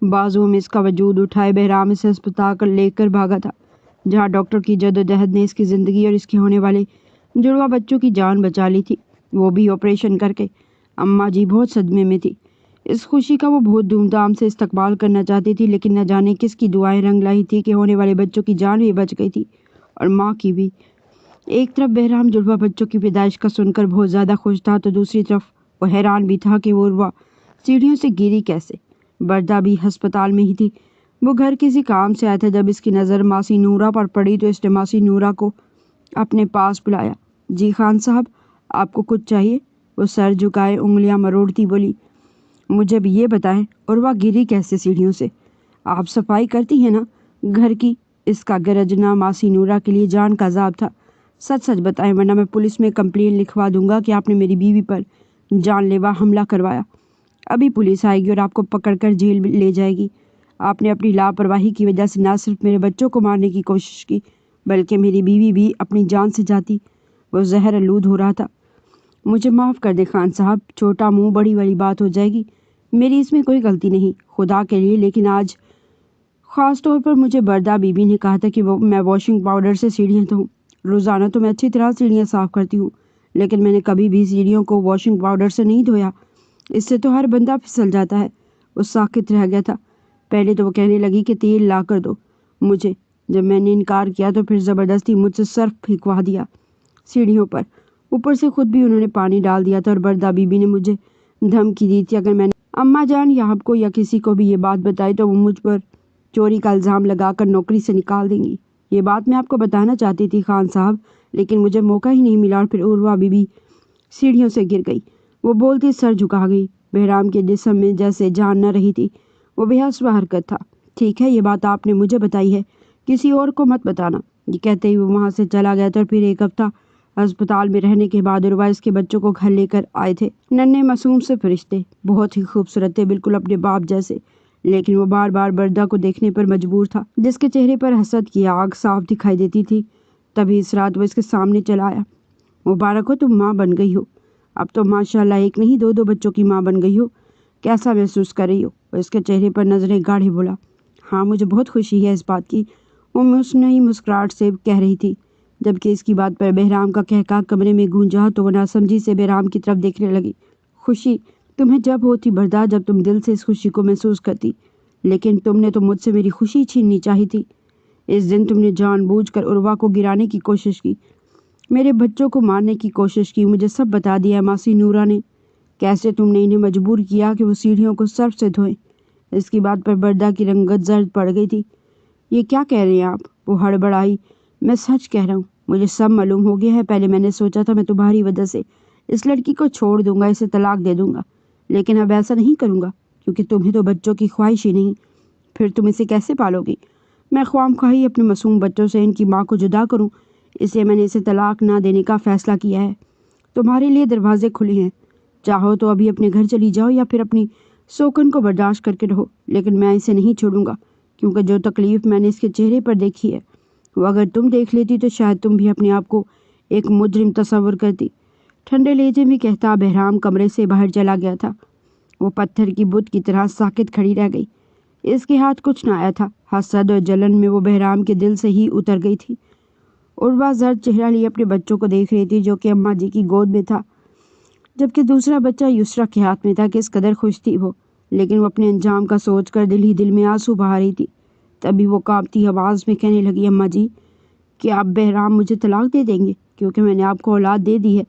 بازوؤں میں اس کا وجود اٹھائے بہرام اسے ہسپتال لے کر بھاگا تھا، جہاں ڈاکٹر کی جدوجہد نے اس کی زندگی اور اس کے ہونے والے جڑواں بچوں کی جان بچا لی تھی، وہ بھی آپریشن کر کے۔ اماں جی بہت صدمے میں تھی۔ اس خوشی کا وہ بہت دھوم دھام سے استقبال کرنا چاہتی تھی، لیکن نہ جانے کس کی دعائیں رنگ لائی تھی کہ ہونے والے بچوں کی جان بھی بچ گئی تھی، اور ماں کی بھی۔ ایک طرف بہرام جڑواں بچوں کی پیدائش کا سن کر بہت زیادہ خوش تھا، تو دوسری طرف وہ حیران بھی تھا کہ وہ عروہ سیڑھیوں سے گری کیسے۔ بردہ بھی ہسپتال میں ہی تھی۔ وہ گھر کسی کام سے آیا تھا۔ جب اس کی نظر ماسی نورہ پر پڑی تو اس نے ماسی نورہ کو اپنے پاس بلایا۔ جی خان صاحب، آپ کو کچھ چاہیے؟ وہ سر جھکائے انگلیاں مروڑتی بولی، مجھے بھی یہ بتائیں، عروہ گری کیسے سیڑھیوں سے؟ آپ صفائی کرتی ہیں نا گھر کی؟ اس کا گرجنا ماسی نورہ کے لیے جان کا عذاب تھا۔ سچ سچ بتائیں، ورنہ میں پولیس میں کمپلین لکھوا دوں گا کہ آپ نے میری بیوی پر جان لیوا حملہ کروایا۔ ابھی پولیس آئے گی اور آپ کو پکڑ کر جیل لے جائے گی۔ آپ نے اپنی لاپرواہی کی وجہ سے نہ صرف میرے بچوں کو مارنے کی کوشش کی، بلکہ میری بیوی بھی اپنی جان سے جاتی۔ وہ زہر آلود ہو رہا تھا۔ مجھے معاف کر دیں خان صاحب، چھوٹا منہ بڑی والی بات ہو جائے گی، میری اس میں کوئی غلطی نہیں، خدا کے لیے۔ لیکن آج خاص طور پر مجھے بردہ بی بی نے کہا تھا کہ میں واشنگ پاؤڈر سے سیڑھیاں دھوؤں۔ روزانہ تو میں اچھی طرح سیڑھیاں صاف کرتی ہوں، لیکن میں نے کبھی بھی سیڑھیوں کو واشنگ پاؤڈر سے نہیں دھویا، اس سے تو ہر بندہ پھسل جاتا ہے۔ وہ ساکت رہ گیا تھا۔ پہلے تو وہ کہنے لگی کہ تیل لا کر دو مجھے۔ جب میں نے انکار کیا تو پھر زبردستی مجھ سے سرف پھینکوا دیا سیڑھیوں پر، اوپر سے خود بھی انہوں نے پانی ڈال دیا تھا، اور بردہ بی بی نے مجھے دھمکی دی تھی اگر میں نے اماں جان یا آپ کو یا کسی کو بھی یہ بات بتائی تو وہ مجھ پر چوری کا الزام لگا کر نوکری سے نکال دیں گی۔ یہ بات میں آپ کو بتانا چاہتی تھی خان صاحب، لیکن مجھے موقع ہی نہیں ملا، اور پھر عروہ بی بی سیڑھیوں سے گر گئی۔ وہ بولتی سر جھکا گئی۔ بہرام کے جسم میں جیسے جان نہ رہی تھی، وہ بے حسب حرکت تھا۔ ٹھیک ہے، یہ بات آپ نے مجھے بتائی ہے، کسی اور کو مت بتانا۔ یہ کہتے ہی وہ وہاں سے چلا گیا تھا اور پھر ایک ہفتہ اسپتال میں رہنے کے بعد عروہ اس کے بچوں کو گھر لے کر آئے تھے۔ ننھے معصوم سے فرشتے، بہت ہی خوبصورت تھے، بالکل اپنے باپ جیسے، لیکن وہ بار بار بردہ کو دیکھنے پر مجبور تھا، جس کے چہرے پر حسد کی آگ صاف دکھائی دیتی تھی۔ تبھی اس رات وہ اس کے سامنے چلا آیا۔ مبارک ہو، تم ماں بن گئی ہو، اب تو ماشاءاللہ ایک نہیں دو بچوں کی ماں بن گئی ہو، کیسا محسوس کر رہی ہو؟ وہ اس کے چہرے پر نظریں گاڑے بولا۔ ہاں، مجھے بہت خوشی ہے اس بات کی، وہ مصنوعی مسکراہٹ سے کہہ رہی تھی، جبکہ اس کی بات پر بہرام کا کہکہا کمرے میں گونجا تو وہ ناسمجھی سے بہرام کی طرف دیکھنے لگی۔ خوشی تمہیں جب ہوتی بردہ، جب تم دل سے اس خوشی کو محسوس کرتی، لیکن تم نے تو مجھ سے میری خوشی چھیننی چاہی تھی۔ اس دن تم نے جان بوجھ کر عروہ کو گرانے کی کوشش کی، میرے بچوں کو مارنے کی کوشش کی، مجھے سب بتا دیا ماسی نورا نے، کیسے تم نے انہیں مجبور کیا کہ وہ سیڑھیوں کو سرف سے دھوئیں۔ اس کی بات پر بردہ کی رنگت زرد پڑ گئی تھی۔ یہ کیا کہہ رہے ہیں آپ؟ وہ ہڑبڑائی۔ میں سچ کہہ رہا ہوں، مجھے سب معلوم ہو گیا ہے۔ پہلے میں نے سوچا تھا میں تمہاری وجہ سے اس لڑکی کو چھوڑ دوں گا، اسے طلاق دے دوں گا، لیکن اب ایسا نہیں کروں گا، کیونکہ تمہیں تو بچوں کی خواہش ہی نہیں، پھر تم اسے کیسے پالو گی؟ میں خواہ مخواہ اپنے معصوم بچوں سے ان کی ماں کو جدا کروں، اس لیے میں نے اسے طلاق نہ دینے کا فیصلہ کیا ہے۔ تمہارے لیے دروازے کھلے ہیں، چاہو تو ابھی اپنے گھر چلی جاؤ یا پھر اپنی سوکن کو برداشت کر کے رہو، لیکن میں اسے نہیں چھوڑوں گا، کیونکہ جو تکلیف میں نے اس کے چہرے پر دیکھی ہے وہ اگر تم دیکھ لیتی تو شاید تم بھی اپنے آپ کو ایک مجرم تصور کرتی۔ ٹھنڈے لہجے میں کہتا بہرام کمرے سے باہر چلا گیا تھا۔ وہ پتھر کی بت کی طرح ساکت کھڑی رہ گئی، اس کے ہاتھ کچھ نہ آیا تھا۔ حسد اور جلن میں وہ بہرام کے دل سے ہی اتر گئی تھی۔ عروہ زرد چہرہ لیے اپنے بچوں کو دیکھ رہی تھی جو کہ اماں جی کی گود میں تھا، جبکہ دوسرا بچہ یسریٰ کے ہاتھ میں تھا۔ کس قدر خوش تھی وہ، لیکن وہ اپنے انجام کا سوچ کر دل ہی دل میں آنسو بہا رہی تھی۔ تبھی وہ کانپتی آواز میں کہنے لگی، اماں جی، کیا اب بہرام مجھے طلاق دے دیں گے؟ کیونکہ میں نے آپ کو اولاد دے دی ہے۔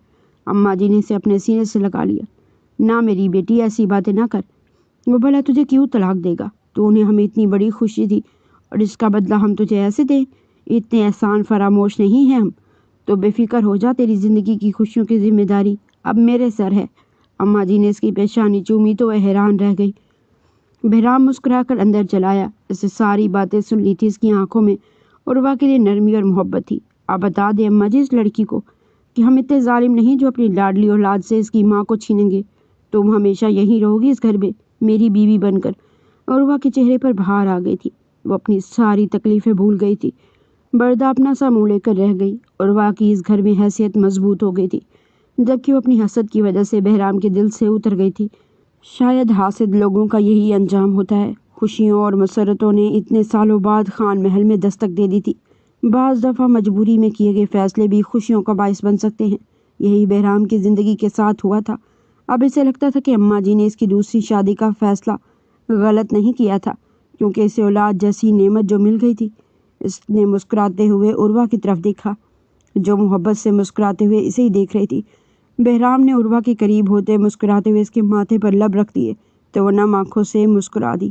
اماں جی نے اسے اپنے سینے سے لگا لیا۔ نہ میری بیٹی، ایسی باتیں نہ کر، وہ بھلا تجھے کیوں طلاق دے گا؟ تو نے ہمیں اتنی بڑی خوشی دی اور اس کا بدلہ ہم تجھے ایسے دیں؟ اتنے احسان فراموش نہیں ہیں ہم، تو بے فکر ہو جا، تیری زندگی کی خوشیوں کی ذمہ داری اب میرے سر ہے۔ اماں جی نے اس کی پیشانی چومی تو وہ حیران رہ گئی۔ بہرام مسکرا کر اندر چلا آیا، اسے ساری باتیں سن لی تھی، اس کی آنکھوں میں عروہ کے لیے نرمی اور محبت تھی۔ آپ بتا دیں اماں جی اس لڑکی کو کہ ہم اتنے ظالم نہیں جو اپنی لاڈلی اولاد سے اس کی ماں کو چھینیں گے۔ تم ہمیشہ یہیں رہو گی اس گھر میں، میری بیوی بن کر۔ عروہ کے چہرے پر بہار آ گئی تھی، وہ اپنی ساری تکلیفیں بھول گئی تھی۔ بردہ اپنا سا منہ لے کر رہ گئی۔ عروہ کی اس گھر میں حیثیت مضبوط ہو گئی تھی، جبکہ وہ اپنی حسد کی وجہ سے بہرام کے دل سے اتر گئی تھی۔ شاید حاسد لوگوں کا یہی انجام ہوتا ہے۔ خوشیوں اور مسرتوں نے اتنے سالوں بعد خان محل میں دستک دے دی تھی۔ بعض دفعہ مجبوری میں کیے گئے فیصلے بھی خوشیوں کا باعث بن سکتے ہیں۔ یہی بہرام کی زندگی کے ساتھ ہوا تھا۔ اب اسے لگتا تھا کہ اماں جی نے اس کی دوسری شادی کا فیصلہ غلط نہیں کیا تھا، کیونکہ اسے اولاد جیسی نعمت جو مل گئی تھی۔ اس نے مسکراتے ہوئے عروہ کی طرف دیکھا، جو محبت سے مسکراتے ہوئے اسے ہی دیکھ رہی تھی۔ بہرام نے عروہ کے قریب ہوتے مسکراتے ہوئے اس کے ماتھے پر لب رکھ دیے تو وہ نم آنکھوں سے مسکرا دی۔